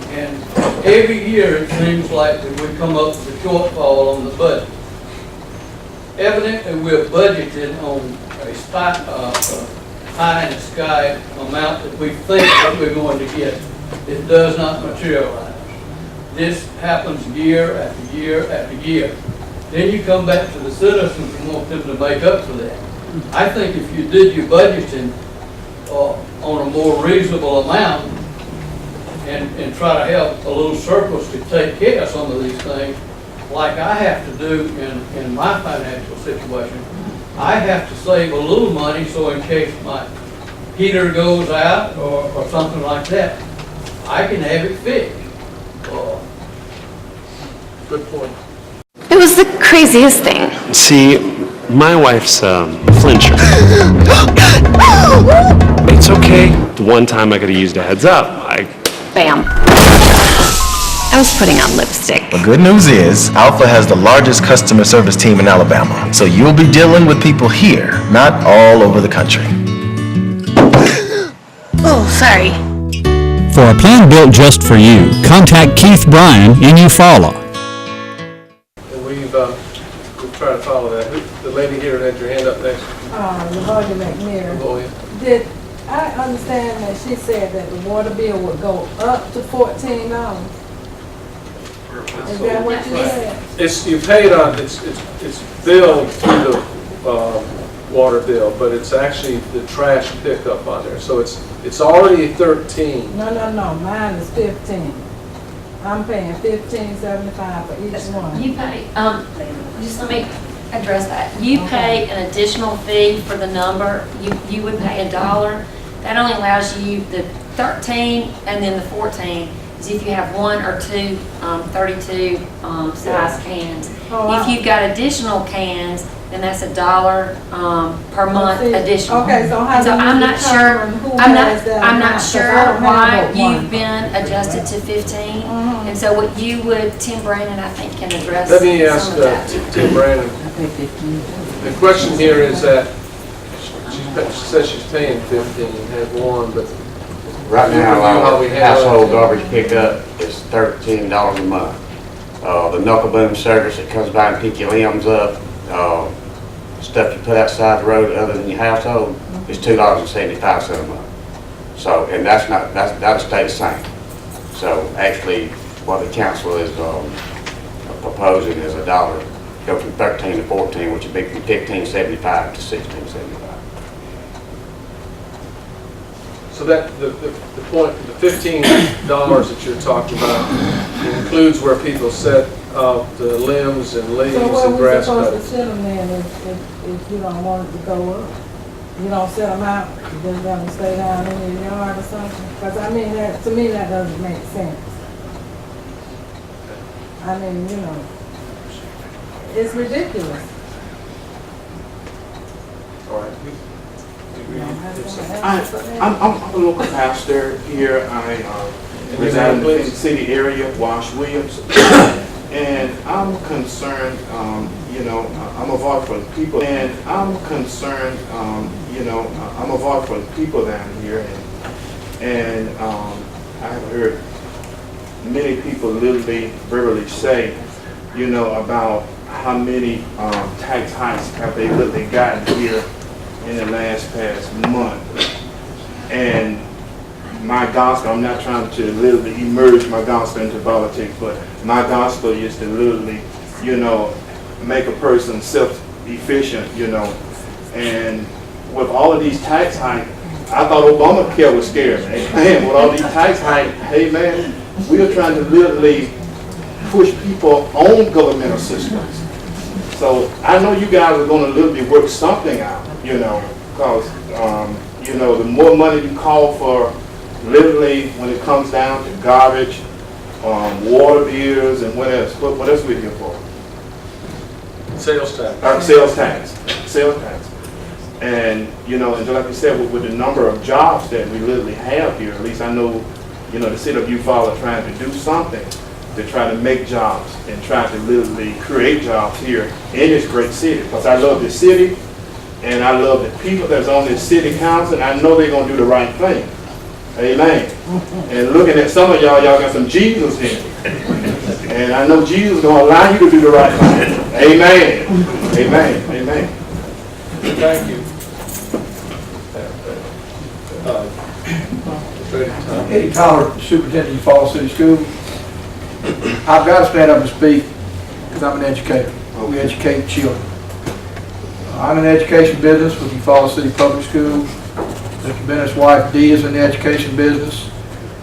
and every year it seems like that we come up with a shortfall on the budget. Evidently, we're budgeted on a pie in the sky amount that we think that we're going to get. It does not materialize. This happens year after year after year. Then you come back to the citizens and want them to make up for that. I think if you did your budgeting on a more reasonable amount and try to have a little surplus to take care of some of these things, like I have to do in my financial situation, I have to save a little money so in case my heater goes out or something like that, I can have it fixed. Good point. It was the craziest thing. See, my wife's flincher. It's okay. The one time I could have used a heads up, Bam. I was putting on lipstick. The good news is, Alpha has the largest customer service team in Alabama, so you'll be dealing with people here, not all over the country. Oh, sorry. For a plan built just for you, contact Keith Bryan in Eufaula. And we've tried to follow that. The lady here had your hand up next. Lavoya McNair. Lavoya. Did I understand that she said that the water bill would go up to $14? Is that what you said? You pay it on, it's billed through the water bill, but it's actually the trash pickup on there. So it's already 13. No, mine is 15. I'm paying $15.75 for each one. You pay, just let me address that. You pay an additional fee for the number. You would pay $1. That only allows you the 13 and then the 14 is if you have one or two 32 size cans. If you've got additional cans, then that's $1 per month additional. Okay, so how do you I'm not sure. determine who I'm has that not amount? 'Cause I sure don't why have but one. you've been adjusted to 15. And so what you would, Tim Brandon, I think, can address Let me ask some of that. Tim Brandon. The question here is that she says she's paying 15 and had one, but Right now, how we our handle household it. garbage pickup is $13 a month. The knuckle boom service that comes by and pick your limbs up, stuff you put outside the road other than your household, is $2.75 a month. So, and that'll stay the same. So actually, what the council is proposing is $1, go from 13 to 14, which would be from $15.75 to $16.75. So that the point, the $15 that you're talking about includes where people set out the limbs and leaves So and where we grass supposed cuttings. to sit them in if you don't want it to go up? You don't set them out, you just let them stay down in your yard or something? Because I mean, to me, that doesn't make sense. I mean, it's ridiculous. All right. I'm a local pastor here. I reside in the city area, Wash Williams, and I'm concerned. I'm a voice for the people, and I'm concerned. I'm a voice for the people down here, and I've heard many people literally, verbally say, about how many tax hikes have they literally gotten here in the past month. And my gospel, I'm not trying to literally emerge my gospel into politics, but my gospel is to literally, make a person self-efficient, and with all of these tax hikes, I thought Obamacare was scary, man. With all these tax hikes, hey man, we are trying to literally push people on governmental systems. So I know you guys are going to literally work something out, because, the more money you call for, literally, when it comes down to garbage, water bills, and what else? What else are we here for? Sales tax. Sales tax. And, and just like you said, with the number of jobs that we literally have here, at least I know, the city of Eufaula trying to do something. to try to make jobs and try to literally create jobs here in this great city. Because I love this city, and I love the people that's on this city council, and I know they're going to do the right thing. Amen. And looking at some of y'all, y'all got some Jesus in it. And I know Jesus is going to allow you to do the right thing. Amen. Amen. Amen. Thank you. Eddie Tyler, Superintendent of Eufaula City Schools. I've got to stand up and speak because I'm an educator. We educate children. I'm in the education business with Eufaula City Public Schools. Mr. Bennett's wife Dee is in the education business.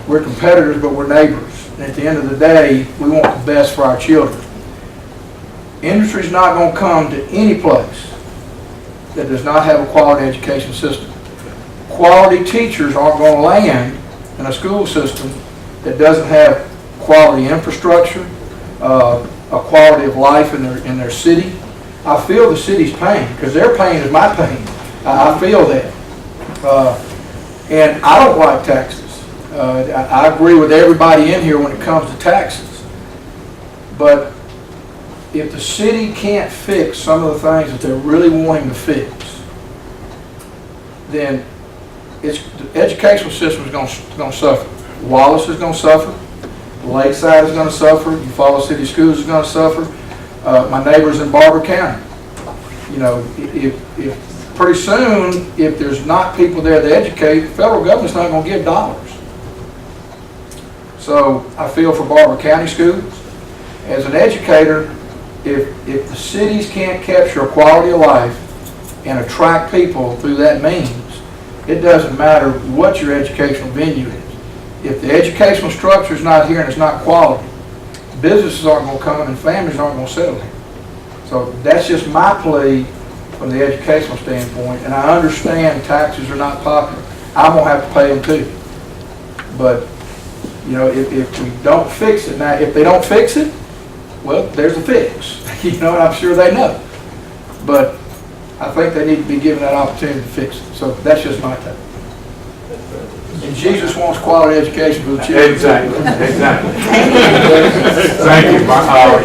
We're competitors, but we're neighbors. And at the end of the day, we want the best for our children. Industry's not going to come to any place that does not have a quality education system. Quality teachers aren't going to land in a school system that doesn't have quality infrastructure, a quality of life in their city. I feel the city's pain because their pain is my pain. I feel that. And I don't like taxes. I agree with everybody in here when it comes to taxes. But if the city can't fix some of the things that they're really wanting to fix, then the educational system is going to suffer. Wallace is going to suffer. Lakeside is going to suffer. Eufaula City Schools is going to suffer. My neighbors in Barber County. You know, if pretty soon, if there's not people there to educate, the federal government's not going to give dollars. So I feel for Barber County schools. As an educator, if the cities can't capture a quality of life and attract people through that means, it doesn't matter what your educational venue is. If the educational structure is not here and it's not quality, businesses aren't going to come in and families aren't going to settle here. So that's just my plea from the educational standpoint. And I understand taxes are not popular. I'm going to have to pay them too. But, you know, if we don't fix it, now if they don't fix it, well, there's a fix. You know, and I'm sure they know. But I think they need to be given that opportunity to fix it. So that's just my take. And Jesus wants quality education for the children. Exactly. Exactly. Thank you.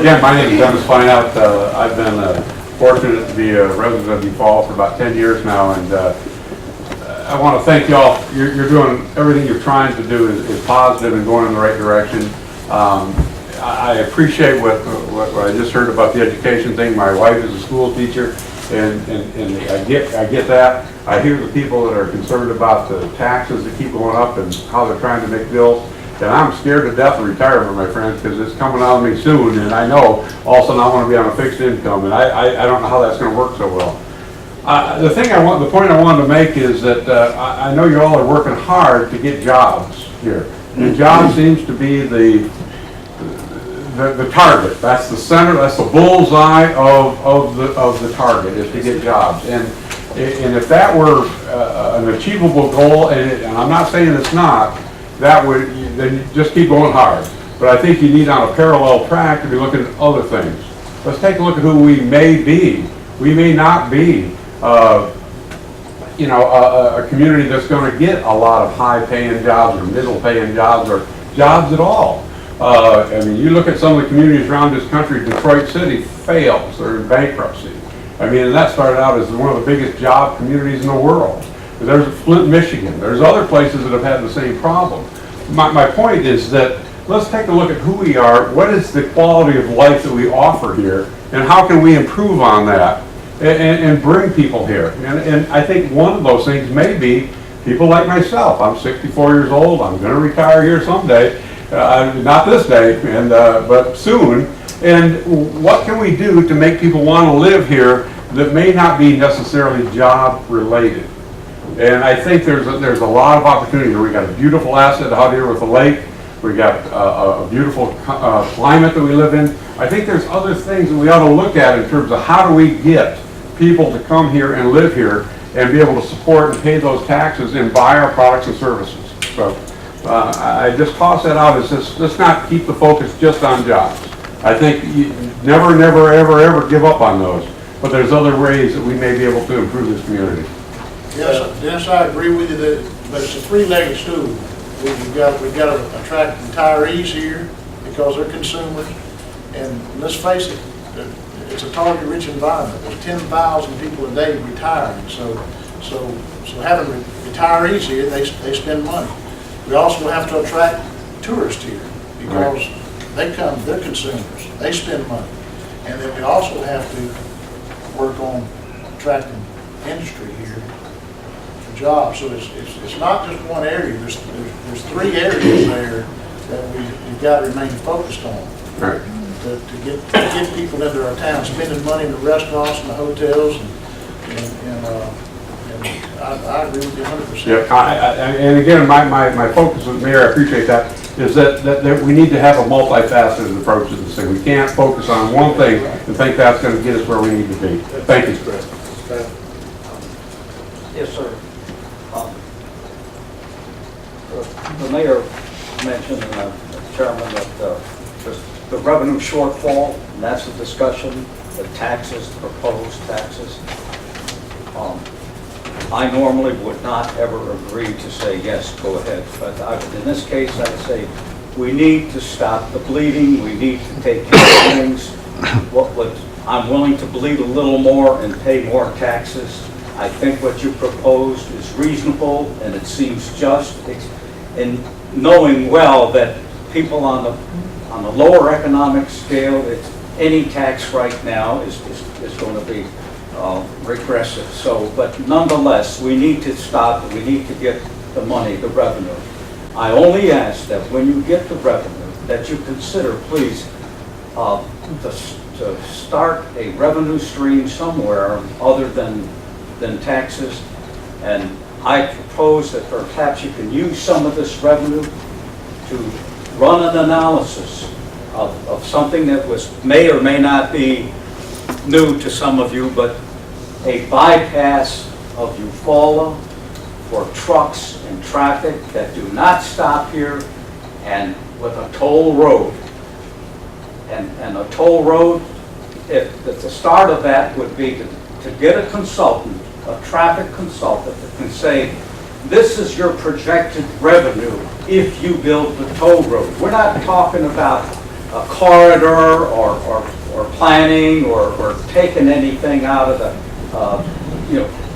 Again, my name is Dennis Fineout. I've been fortunate to be a resident of Eufaula for about 10 years now, and I want to thank you all. You're doing everything you're trying to do is positive and going in the right direction. I appreciate what I just heard about the education thing. My wife is a school teacher, and I get that. I hear the people that are concerned about the taxes that keep going up and how they're trying to make bills. And I'm scared to death of retirement, my friends, because it's coming out of me soon, and I know all of a sudden I want to be on a fixed income, and I don't know how that's going to work so well. The point I wanted to make is that I know you all are working hard to get jobs here, and jobs seems to be the target. That's the center. That's the bullseye of the target, is to get jobs. And if that were an achievable goal, and I'm not saying it's not, that would then just keep going hard. But I think you need on a parallel track to be looking at other things. Let's take a look at who we may be. We may not be, a community that's going to get a lot of high-paying jobs or middle-paying jobs or jobs at all. I mean, you look at some of the communities around this country. Detroit City fails; they're in bankruptcy. I mean, and that started out as one of the biggest job communities in the world. There's Flint, Michigan. There's other places that have had the same problem. My point is that let's take a look at who we are. What is the quality of life that we offer here, and how can we improve on that and bring people here? And I think one of those things may be people like myself. I'm 64 years old. I'm going to retire here someday. Not this day, but soon. And what can we do to make people want to live here that may not be necessarily job related? And I think there's a lot of opportunity here. We got a beautiful asset out here with the lake. We got a beautiful climate that we live in. I think there's other things that we ought to look at in terms of how do we get people to come here and live here and be able to support and pay those taxes and buy our products and services. So I just toss that out as just, let's not keep the focus just on jobs. I think you never, ever give up on those. But there's other ways that we may be able to improve this community. Yes, I agree with you that, but it's a three-legged stool. We've got to attract retirees here. because they're consumers. And let's face it, it's a target-rich environment. There's 10,000 people a day retiring, so having retirees here, they spend money. We also have to attract tourists here because they come, they're consumers, they spend money. And then we also have to work on attracting industry here for jobs. So it's not just one area. There's three areas there that we've got to remain focused on. Right. To get people into our town, spending money in the restaurants and the hotels, and I agree with you 100%. Yeah, and again, my focus with Mayor, I appreciate that, is that we need to have a multifaceted approach to this thing. We can't focus on one thing and think that's going to get us where we need to be. Thank you. Yes, sir. The mayor mentioned, and the chairman, that the revenue shortfall, and that's the discussion, the taxes, the proposed taxes. I normally would not ever agree to say, yes, go ahead. But in this case, I'd say we need to stop the bleeding. We need to take care of things. I'm willing to bleed a little more and pay more taxes. I think what you proposed is reasonable and it seems just. And knowing well that people on the lower economic scale, any tax right now is going to be regressive. So, but nonetheless, we need to stop. We need to get the money, the revenue. I only ask that when you get the revenue, that you consider, please, to start a revenue stream somewhere other than taxes. And I propose that perhaps you can use some of this revenue to run an analysis of something that may or may not be new to some of you, but a bypass of Eufaula for trucks and traffic that do not stop here, and with a toll road. And a toll road, if the start of that would be to get a consultant, a traffic consultant that can say, this is your projected revenue if you build the toll road. We're not talking about a corridor or planning or taking anything out of the,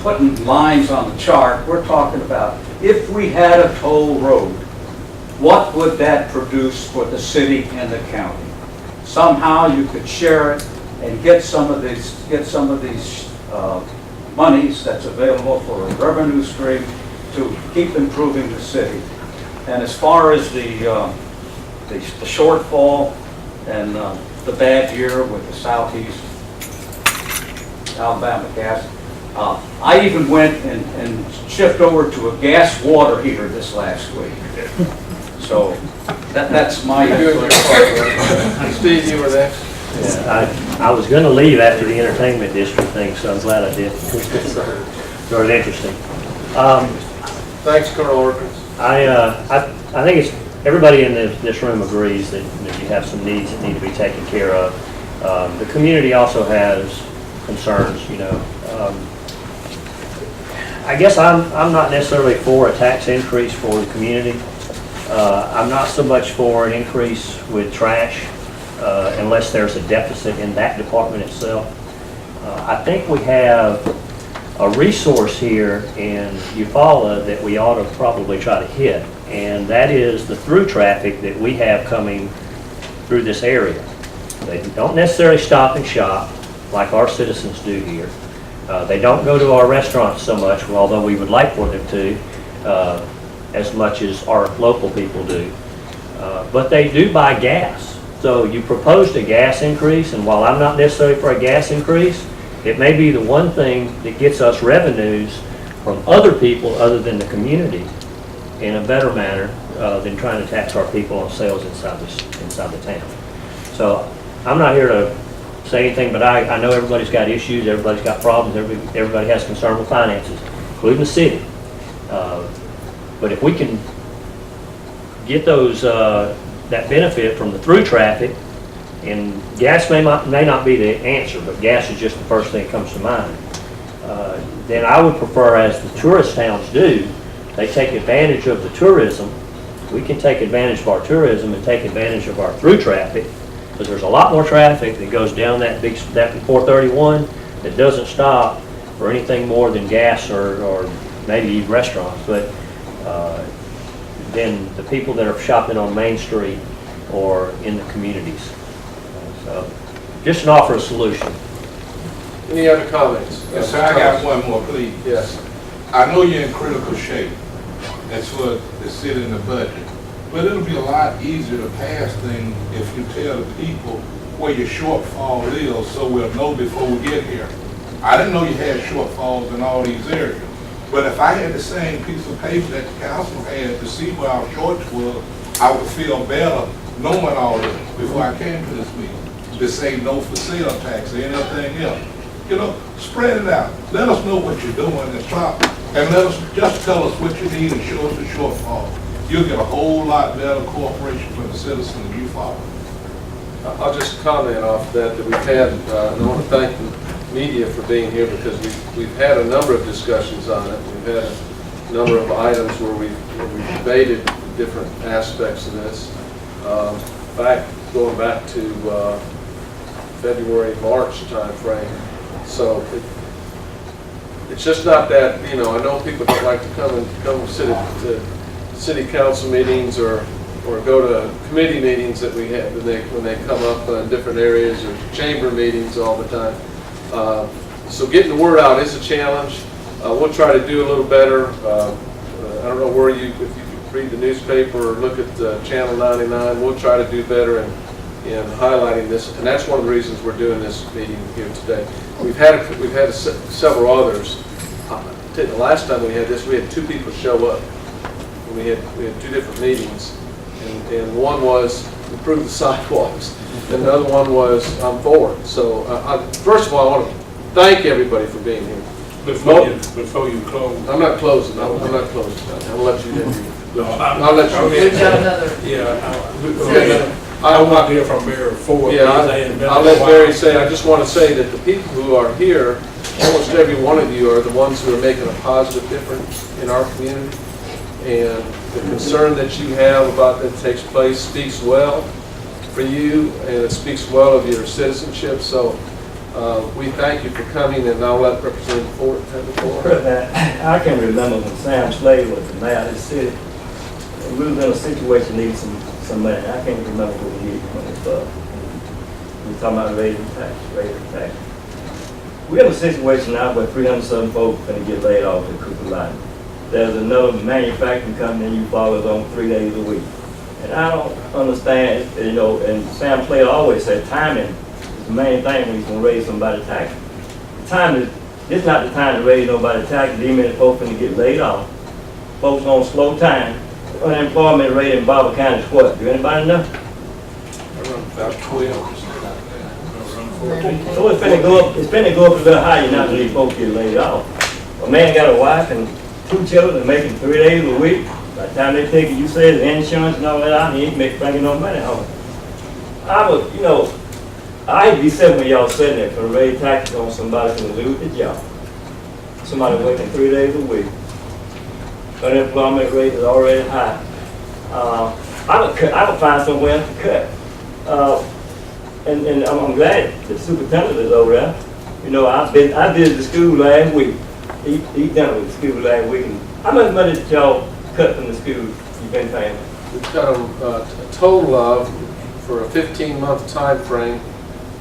putting lines on the chart. We're talking about if we had a toll road, what would that produce for the city and the county? Somehow you could share it and get some of these monies that's available for a revenue stream to keep improving the city. And as far as the shortfall and the bad year with the Southeast Alabama gas, I even went and shifted over to a gas water heater this last week. So that's my Steve, you were next. Yeah, I was going to leave after the entertainment district thing, so I'm glad I did. So it was interesting. Thanks, Colonel Orkins. I think it's everybody in this room agrees that you have some needs that need to be taken care of. The community also has concerns. I guess I'm not necessarily for a tax increase for the community. I'm not so much for an increase with trash unless there's a deficit in that department itself. I think we have a resource here in Eufaula that we ought to probably try to hit, and that is the through traffic that we have coming through this area. They don't necessarily stop and shop like our citizens do here. They don't go to our restaurants so much, although we would like for them to, as much as our local people do. But they do buy gas. So you proposed a gas increase, and while I'm not necessarily for a gas increase, it may be the one thing that gets us revenues from other people other than the community in a better manner than trying to tax our people on sales inside the town. So I'm not here to say anything, but I know everybody's got issues, everybody's got problems, everybody has concern with finances, including the city. But if we can get those that benefit from the through traffic, and gas may not be the answer, but gas is just the first thing that comes to mind, then I would prefer, as the tourist towns do, they take advantage of the tourism we can take advantage of our tourism and take advantage of our through traffic, because there's a lot more traffic that goes down that 431 that doesn't stop for anything more than gas or maybe restaurants, but then the people that are shopping on Main Street or in the communities. So just an offer of solution. Any other comments? Yes, sir, I got one more, please. Yes. I know you're in critical shape. That's what is sitting in the budget. But it'll be a lot easier to pass things if you tell the people where your shortfall is, so we'll know before we get here. I didn't know you had shortfalls in all these areas. But if I had the same piece of paper that the council had to see where our shorts were, I would feel better knowing all this before I came to this meeting. To say no for sale tax or anything else. You know, spread it out. Let us know what you're doing and stop. And let us just tell us what you need and show us the shortfall. You'll get a whole lot better cooperation from the citizens of Eufaula. I'll just comment off that we've had, and I want to thank the media for being here, because we've had a number of discussions on it. We've had a number of items where we've debated different aspects of this. In fact, going back to February, March timeframe. So it's just not that, you know, I know people don't like to come sit at city council meetings or go to committee meetings that we have when they come up in different areas, or chamber meetings all the time. So getting the word out is a challenge. We'll try to do a little better. I don't know where if you read the newspaper or look at Channel 99, we'll try to do better in highlighting this, and that's one of the reasons we're doing this meeting here today. We've had several others. The last time we had this, we had 2 people show up. We had 2 different meetings, and one was improve the sidewalks, and the other one was I'm for it. So first of all, I want to thank everybody for being here. Before you close. I'm not closing. I'm not closing. I'll let you do. I'll let you. We've got another. I want to hear from Mayor Ford. Yeah, I'll let Barry say. I just want to say that the people who are here, almost every one of you, are the ones who are making a positive difference in our community. And the concern that you have about that takes place speaks well for you, and it speaks well of your citizenship. So we thank you for coming, and I'll let Representative Ford have the floor. President, I can remember when Sam Slade was the mayor of this city. We was in a situation needing some money. I can't remember what we needed money for. We were talking about raising tax. We're in a situation now where 307 folks are going to get laid off at Cooper Line. There's another manufacturing company in Eufaula on 3 days a week. And I don't understand, you know, and Sam Slade always said timing is the main thing when he's going to raise somebody's tax. This is not the time to raise nobody's taxes. These many folks going to get laid off. Folks on slow time. Unemployment rate in Barber County is what? Do anybody know? About 12. So it's finna go up a little higher now that these folks get laid off. A man got a wife and 2 children and making 3 days a week. By the time they take it, you say the insurance and all that out, he ain't bringing no money home. I'd be sad when y'all sitting there for raise taxes on somebody who's gonna lose their job. Somebody working 3 days a week. Unemployment rate is already high. I would find somewhere to cut. And I'm glad the superintendent is over there. You know, I visited the school last week. He done with the school last week. And how much money did y'all cut from the school you've been paying? We've cut a total of, for a 15-month time frame,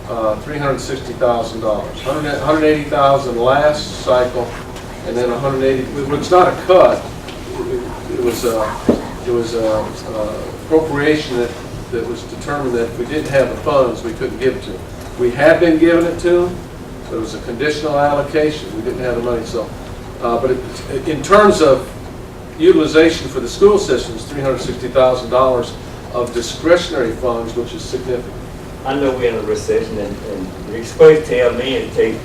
$360,000. $180,000 last cycle, and then $180,000. It's not a cut. It was a appropriation that was determined that if we didn't have the funds, we couldn't give it to them. We had been giving it to them, but it was a conditional allocation. We didn't have the money. So, but in terms of utilization for the school system, is $360,000 of discretionary funds, which is significant. I know we're in a recession, and the experts tell me it takes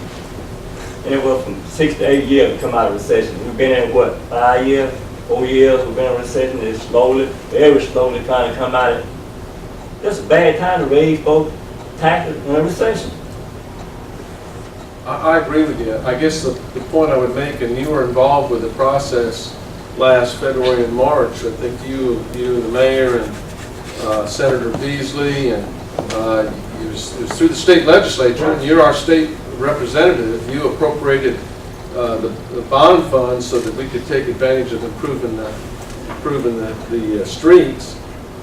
anywhere from 6 to 8 years to come out of recession. We've been in what, 5 years? 4 years, we've been in a recession. It's very slowly trying to come out of it. It's a bad time to raise both taxes in a recession. I agree with you. I guess the point I would make, and you were involved with the process last February and March. I think you and the mayor and Senator Beasley, and it was through the state legislature, and you're our state representative. You appropriated the bond fund so that we could take advantage of improving the streets.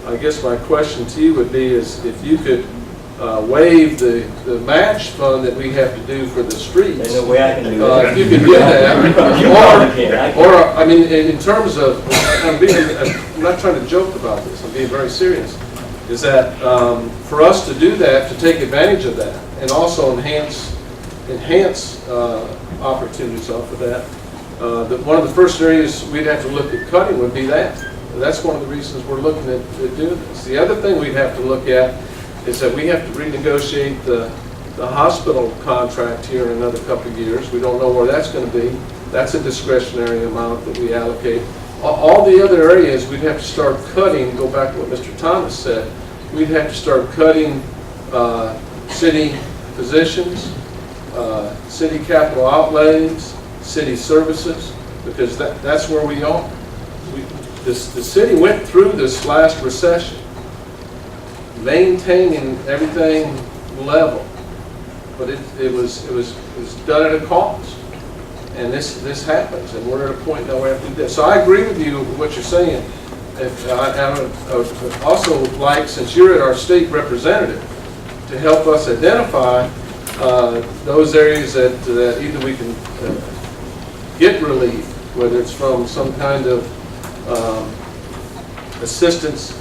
I guess my question to you would be is if you could waive the match fund that we have to do for the streets. There's no way I can do that. If you could do that, or I mean, in terms of, I'm not trying to joke about this, I'm being very serious, is that for us to do that, to take advantage of that, and also enhance opportunities off of that, one of the first areas we'd have to look at cutting would be that. That's one of the reasons we're looking at doing this. The other thing we'd have to look at is that we have to renegotiate the hospital contract here in another couple of years. We don't know where that's going to be. That's a discretionary amount that we allocate. All the other areas we'd have to start cutting, go back to what Mr. Thomas said, we'd have to start cutting city positions, city capital outlays, city services, because that's where we are. The city went through this last recession maintaining everything level, but it was done at a cost, and this happens, and we're at a point now where we have to do this. So I agree with you with what you're saying. I would also like, since you're our state representative, to help us identify those areas that either we can get relief, whether it's from some kind of assistance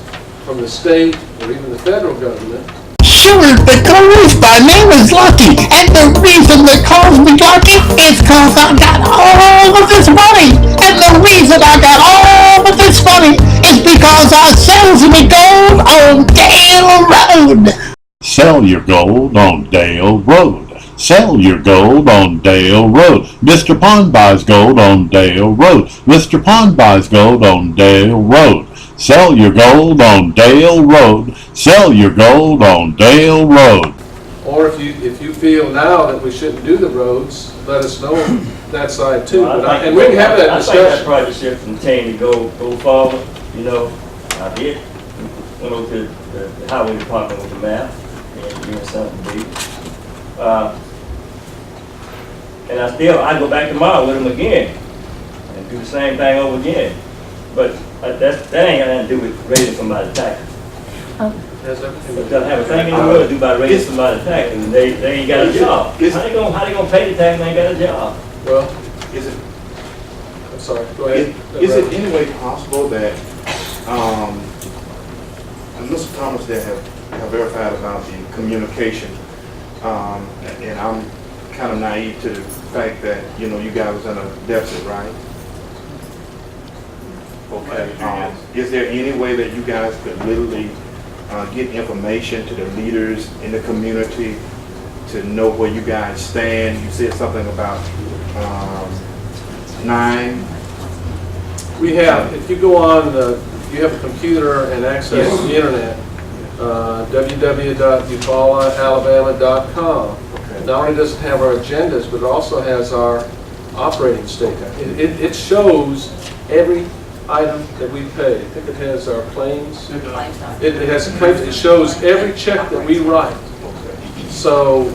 from the state or even the federal government. Sure, the goes, my name is Lucky, and the reason they calls me Lucky is cause I got all of this money, and the reason I got all of this money is because I sells me gold on Dale Road. Sell your gold on Dale Road. Sell your gold on Dale Road. Mr. Pond buys gold on Dale Road. Mr. Pond buys gold on Dale Road. Sell your gold on Dale Road. Sell your gold on Dale Road. Or if you feel now that we shouldn't do the roads, let us know that side too. Well, And we can have that discussion. I think that project shift from 10 to go forward. You know, I did. Went over to the highway department with the map and doing something big. And I go back tomorrow with them again and do the same thing over again. But that ain't got nothing to do with raising somebody's taxes. It doesn't have a thing in the world to do about raising somebody's taxes, and they ain't got a job. How they gonna pay the tax and they ain't got a job? Well, I'm sorry, go ahead. Is it any way possible that, and Mr. Thomas there have verified about the communication, and I'm kind of naive to the fact that, you know, you guys was in a deficit, right? Okay. Is there any way that you guys could literally get information to the leaders in the community to know where you guys stand? You said something about 9. We have, if you go on, you have a computer and access the internet, www.eufaulaalabama.com. Not only does it have our agendas, but it also has our operating statement. It shows every item that we pay. I think it has our claims. It has claims. It shows every check that we write. So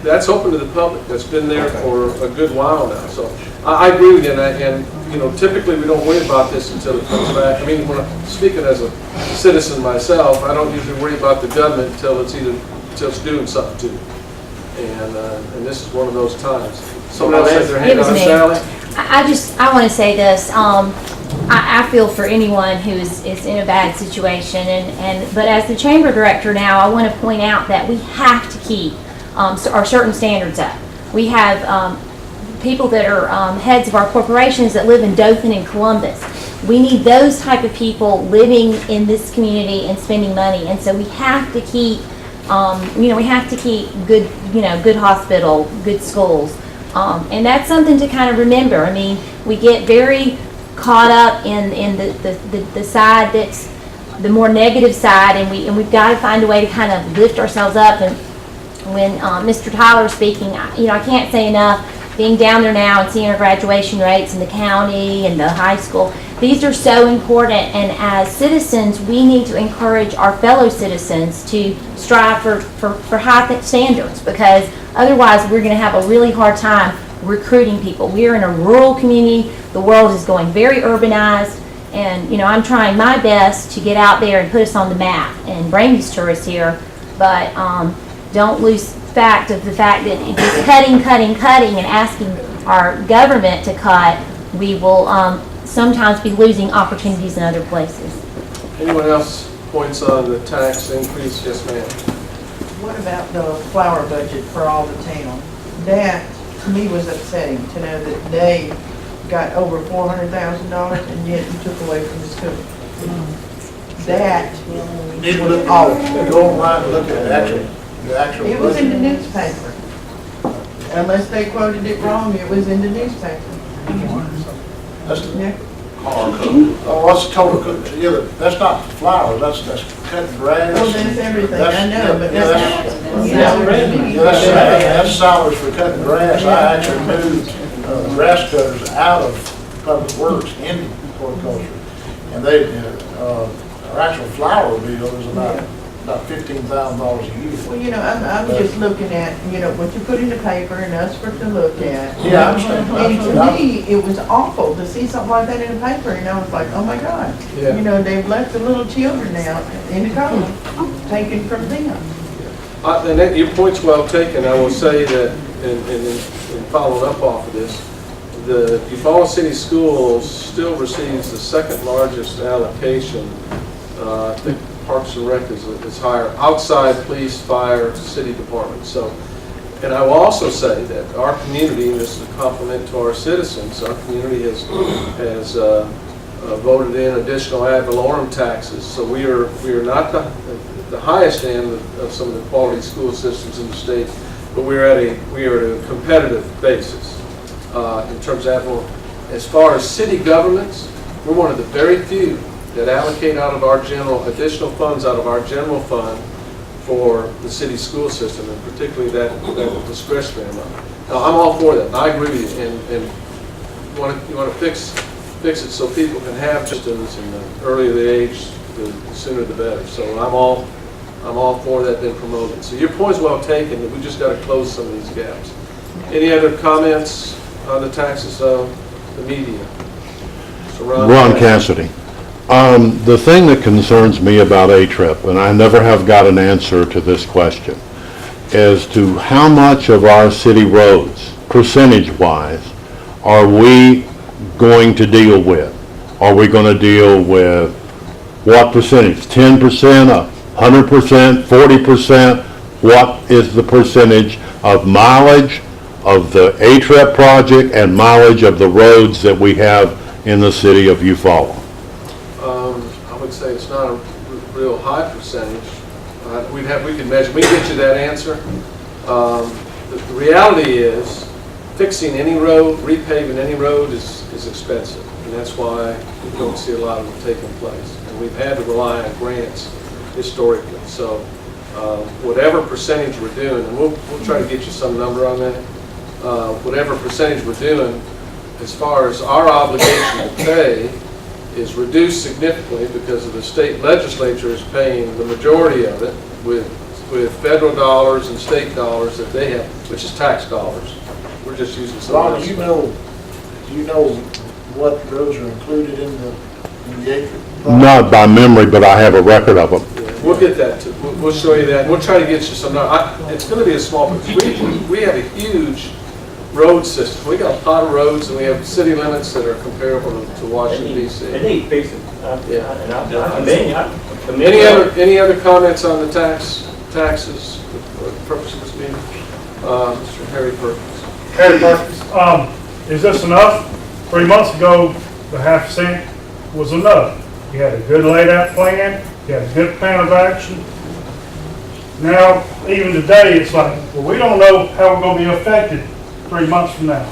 that's open to the public. That's been there for a good while now. So I agree with you, and you know, typically we don't worry about this until it comes back. I mean, when I'm speaking as a citizen myself, I don't usually worry about the government until it's doing something to me. And this is one of those times. Someone else has their hand on. Sally? I want to say this. I feel for anyone who is in a bad situation, but as the chamber director now, I want to point out that we have to keep our certain standards up. We have people that are heads of our corporations that live in Dothan and Columbus. We need those type of people living in this community and spending money, and so we have to keep. We have to keep good hospital, good schools, and that's something to kind of remember. I mean, we get very caught up in the side that's the more negative side, and we've got to find a way to kind of lift ourselves up. And when Mr. Tyler's speaking, I can't say enough being down there now and seeing our graduation rates in the county and the high school, these are so important, and as citizens, we need to encourage our fellow citizens to strive for high standards, because otherwise we're going to have a really hard time recruiting people. We're in a rural community, the world is going very urbanized, and I'm trying my best to get out there and put us on the map and bring these tourists here, but don't lose fact of the fact that if it's cutting, and asking our government to cut, we will sometimes be losing opportunities in other places. Anyone else points on the tax increase? Yes, ma'am. What about the flower budget for all the town? That, to me, was upsetting to know that they got over $400,000 and yet you took away from the school. That was awful. Go online and look at the actual. It was in the newspaper. Unless they quoted it wrong, it was in the newspaper. That's the, Yeah. oh, what's the total, yeah, that's not flowers, that's cutting grass. Well, that's everything, I know, but that's salaries for cutting grass. I actually moved grass cutters out of public works into horticulture. And they, our actual flower bill is about $15,000 a year. Well, I'm just looking at, what you put in the paper and us for to look at. Yeah, I understand. And to me, it was awful to see something like that in the paper, and I was like, oh my God. Yeah. They've left the little children out in the cold, taken from them. And your point's well taken. I will say that, and following up off of this, the Eufaula City Schools still receives the second largest allocation. I think Parks and Rec is higher, outside police, fire, city department. So, and I will also say that our community, and this is a compliment to our citizens, our community has voted in additional ad valorem taxes. So we are not the highest end of some of the quality school systems in the state, but we are at a competitive basis in terms of ad valorem. As far as city governments, we're one of the very few that allocate out of our additional funds out of our general fund for the city school system, and particularly that discretionary amount. Now, I'm all for that. I agree with you, and you want to fix it so people can have systems, and the earlier the age, the sooner the better. So I'm all for that being promoted. So your point's well taken, that we just got to close some of these gaps. Any other comments on the taxes of the media? So Ron Cassidy. The thing that concerns me about A-Trip, and I never have got an answer to this question, as to how much of our city roads, percentage-wise, are we going to deal with? Are we going to deal with what percentage? 10%, 100%, 40%? What is the percentage of mileage of the A-Trip project and mileage of the roads that we have in the city of Eufaula? I would say it's not a real high percentage. We can measure. We can get you that answer. The reality is, fixing any road, repaving any road is expensive, and that's why we don't see a lot of them taking place. And we've had to rely on grants historically. So whatever percentage we're doing, and we'll try to get you some number on that. Whatever percentage we're doing, as far as our obligation to pay, is reduced significantly because of the state legislature is paying the majority of it with federal dollars and state dollars that they have, which is tax dollars. We're just using some. Ron, do you know what roads are included in the acre? Not by memory, but I have a record of them. Yeah, we'll get that too. We'll show you that. We'll try to get you some. It's going to be a small, but we have a huge road system. We got a lot of roads, and we have city limits that are comparable to Washington D.C. They need fixing. Any other comments on the taxes for the purpose of this meeting? Mr. Harry Perkins. Harry Perkins. Is this enough? 3 months ago, the half cent was enough. You had a good laid out plan. You had a good plan of action. Now, even today, it's like, well, we don't know how we're going to be affected 3 months from now.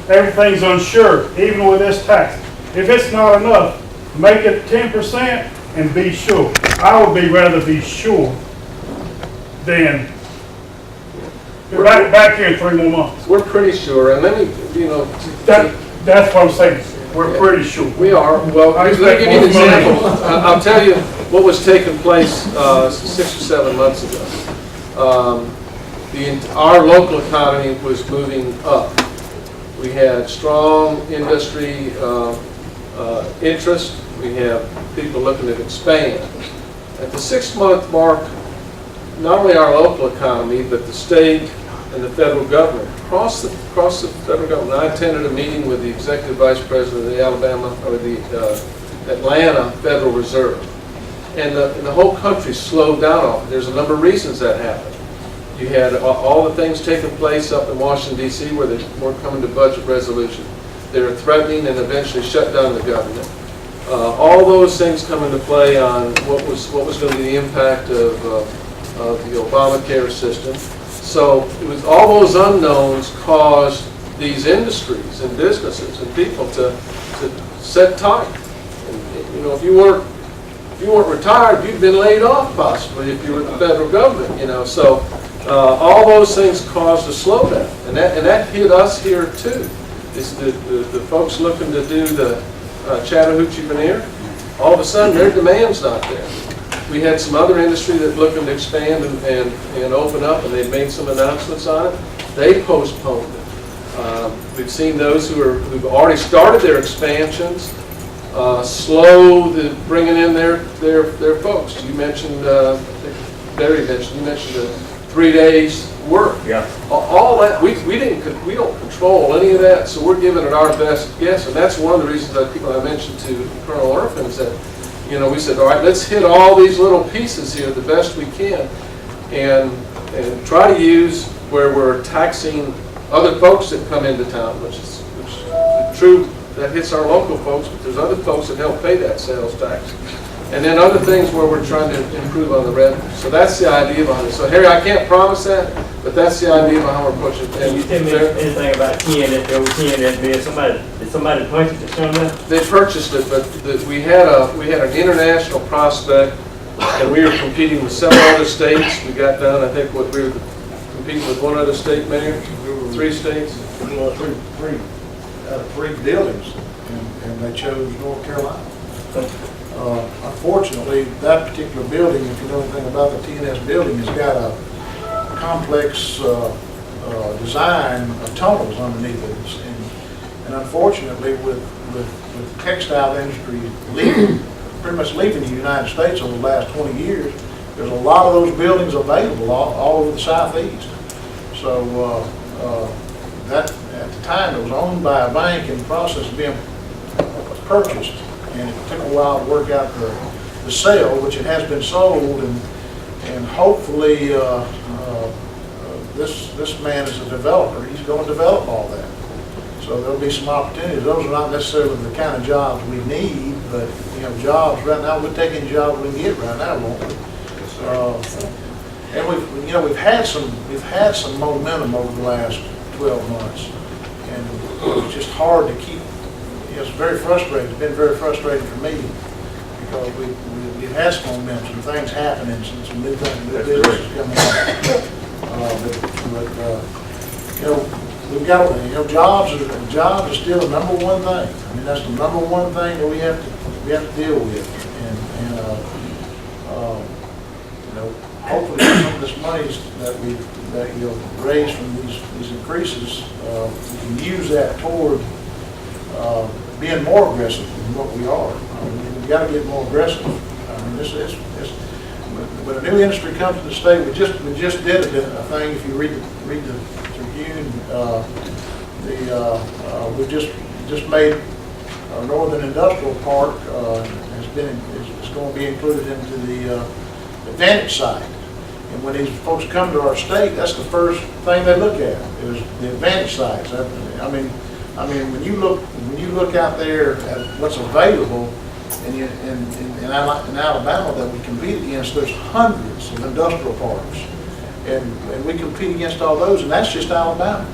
Everything's unsure, even with this tax. If it's not enough, make it 10% and be sure. I would rather be sure than Back here in 3 more months. We're pretty sure, and let me, That's what I'm saying. We're pretty sure. We are. Well, let me give you an example. I'll tell you what was taking place 6 or 7 months ago. Our local economy was moving up. We had strong industry interest. We have people looking to expand. At the 6-month mark, not only our local economy, but the state and the federal government, across the federal government. I attended a meeting with the executive vice president of the Atlanta Federal Reserve, and the whole country slowed down. There's a number of reasons that happened. You had all the things taking place up in Washington, D.C., where they weren't coming to budget resolution. They were threatening and eventually shut down the government. All those things come into play on what was going to be the impact of the Obamacare system. So it was all those unknowns caused these industries and businesses and people to set tight. And, you know, if you weren't retired, you'd been laid off possibly if you were the federal government. You know, so all those things caused a slowdown, and that hit us here too. It's the folks looking to do the Chattahoochee veneer. All of a sudden, their demand's not there. We had some other industry that looking to expand and open up, and they've made some announcements on it. They postponed it. We've seen those who've already started their expansions slow bringing in their folks. You mentioned, I think Barry mentioned, you mentioned the 3 days work. Yeah. All that we don't control any of that, so we're giving it our best guess, and that's one of the reasons that I mentioned to Colonel Irvin is that, you know, we said, all right, let's hit all these little pieces here the best we can, and try to use where we're taxing other folks that come into town, which is true. That hits our local folks, but there's other folks that help pay that sales tax. And then other things where we're trying to improve on the revenue. So that's the idea behind it. So Harry, I can't promise that, but that's the idea behind how we're pushing. Can you tell me anything about that bid? Did somebody purchase it somewhere? They purchased it, but we had an international prospect, and we were competing with several other states. We got down, I think, we were competing with one other state, Mayor? 3 states? Well, three out of 3 buildings, and they chose North Carolina. Unfortunately, that particular building, if you know anything about the TNS building, has got a complex design of tunnels underneath it. And unfortunately, with the textile industry pretty much leaving the United States over the last 20 years, there's a lot of those buildings available all over the Southeast. So that at the time it was owned by a bank in the process of being purchased, and it took a while to work out the sale, which it has been sold, and hopefully this man is a developer. He's going to develop all that. So there'll be some opportunities. Those are not necessarily the kind of jobs we need, but you know, jobs right now, we're taking jobs we can get right now, won't we? And we've had some momentum over the last 12 months, and it's just hard to keep. It's very frustrating. It's been very frustrating for me because we've had some momentum, some things happening, some new things, new businesses coming on. We've got jobs are still the number one thing. I mean, that's the number one thing that we have to deal with, and hopefully some of this money that you'll raise from these increases, we can use that toward being more aggressive than what we are. We've got to get more aggressive. I mean, when a new industry comes to the state, we just did a thing. If you read the Tribune, we just made our Northern Industrial Park is going to be included into the Advantage site. And when these folks come to our state, that's the first thing they look at is the Advantage sites. I mean, when you look out there at what's available in Alabama that we compete against, there's hundreds of industrial parks, and we compete against all those, and that's just Alabama.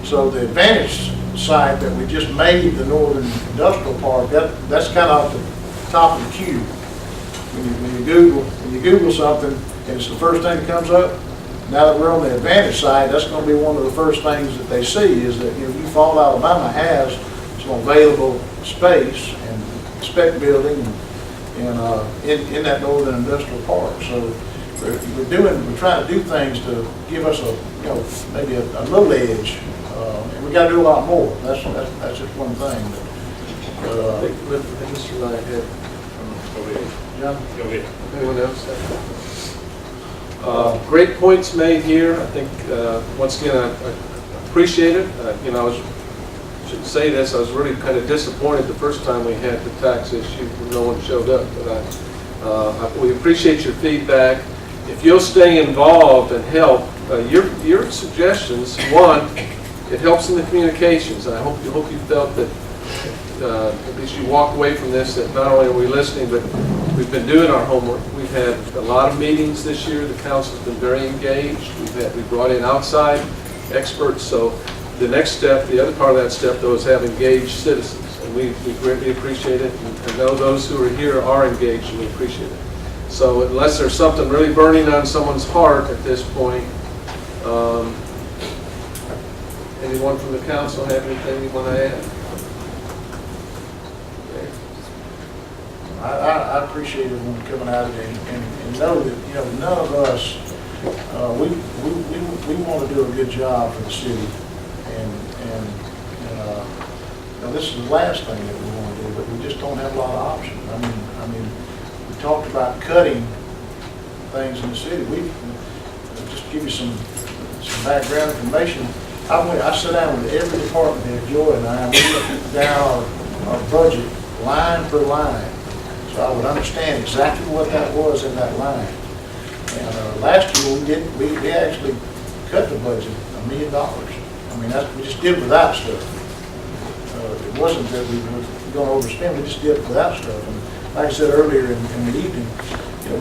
So the Advantage site that we just made, the Northern Industrial Park, that's kind of at the top of the queue. When you Google something and it's the first thing that comes up, now that we're on the Advantage side, that's gonna be one of the first things that they see, is that, Eufaula, Alabama has some available space and spec building in that northern industrial park. So we're trying to do things to give us maybe a little edge, and we gotta do a lot more. That's just one thing. I think Mr. Knight had, John? anyone else? Great points made here. I think, once again, I appreciate it. I should say this, I was really kind of disappointed the first time we had the tax issue when no one showed up, but we appreciate your feedback. If you'll stay involved and help, your suggestions, one, it helps in the communications. I hope you felt that at least you walked away from this, that not only are we listening, but we've been doing our homework. We've had a lot of meetings this year. The council's been very engaged. We brought in outside experts. So the next step, the other part of that step, though, is have engaged citizens. And we greatly appreciate it. And I know those who are here are engaged, and we appreciate it. So unless there's something really burning on someone's heart at this point, anyone from the council have anything you want to add? I appreciate everyone coming out and know that, none of us, we want to do a good job for the city. And this is the last thing that we want to do, but we just don't have a lot of options. I mean, we talked about cutting things in the city. Just to give you some background information. I sat down with every department head, Joy and I, and we looked down our budget line per line. So I would understand exactly what that was in that line. And last year we actually cut the budget $1 million. I mean, we just did without stuff. It wasn't that we were going to overspend. We just did it without stuff. And like I said earlier in the evening,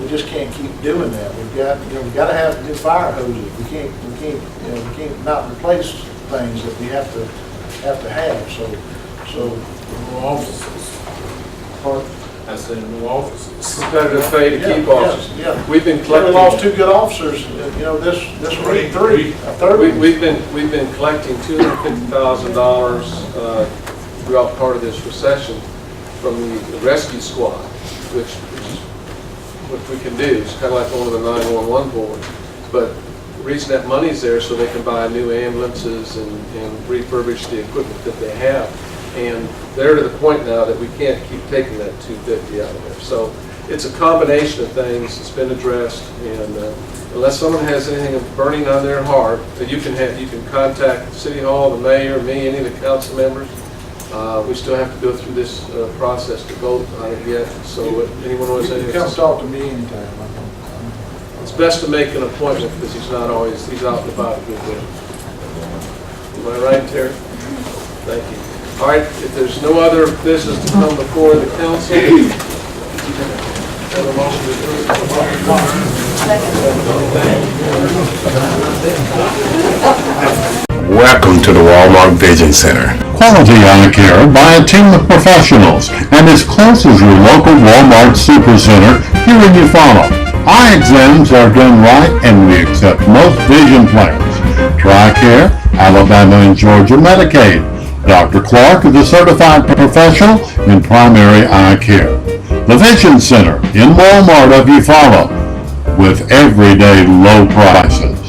we just can't keep doing that. We've got to have new fire hoses. We can't not replace things that we have to have. So New offices. I said new offices. Competitive pay to keep officers. Yeah. We've been collecting. We lost 2 good officers. This week 3. A third. We've been collecting $250,000 throughout part of this recession from the rescue squad, which we can do. It's kind of like one of the 911 boards. But the reason that money's there so they can buy new ambulances and refurbish the equipment that they have. And they're to the point now that we can't keep taking that $250 out of there. So it's a combination of things. It's been addressed, and unless someone has anything burning on their heart, you can contact City Hall, the mayor, me, any of the council members. We still have to go through this process to vote on it yet. So if anyone wants anything, come talk to me anytime. It's best to make an appointment because he's out and about a good bit. Am I right, Terry? Thank you. All right, if there's no other business to come before the council, have a motion to approve. Welcome to the Walmart Vision Center. Quality eye care by a team of professionals and as close as your local Walmart Supercenter here in Eufaula. Eye exams are done right and we accept most vision plans. TRICARE, Alabama and Georgia Medicaid. Dr. Clark is a certified professional in primary eye care. The Vision Center in Walmart of Eufaula with everyday low prices.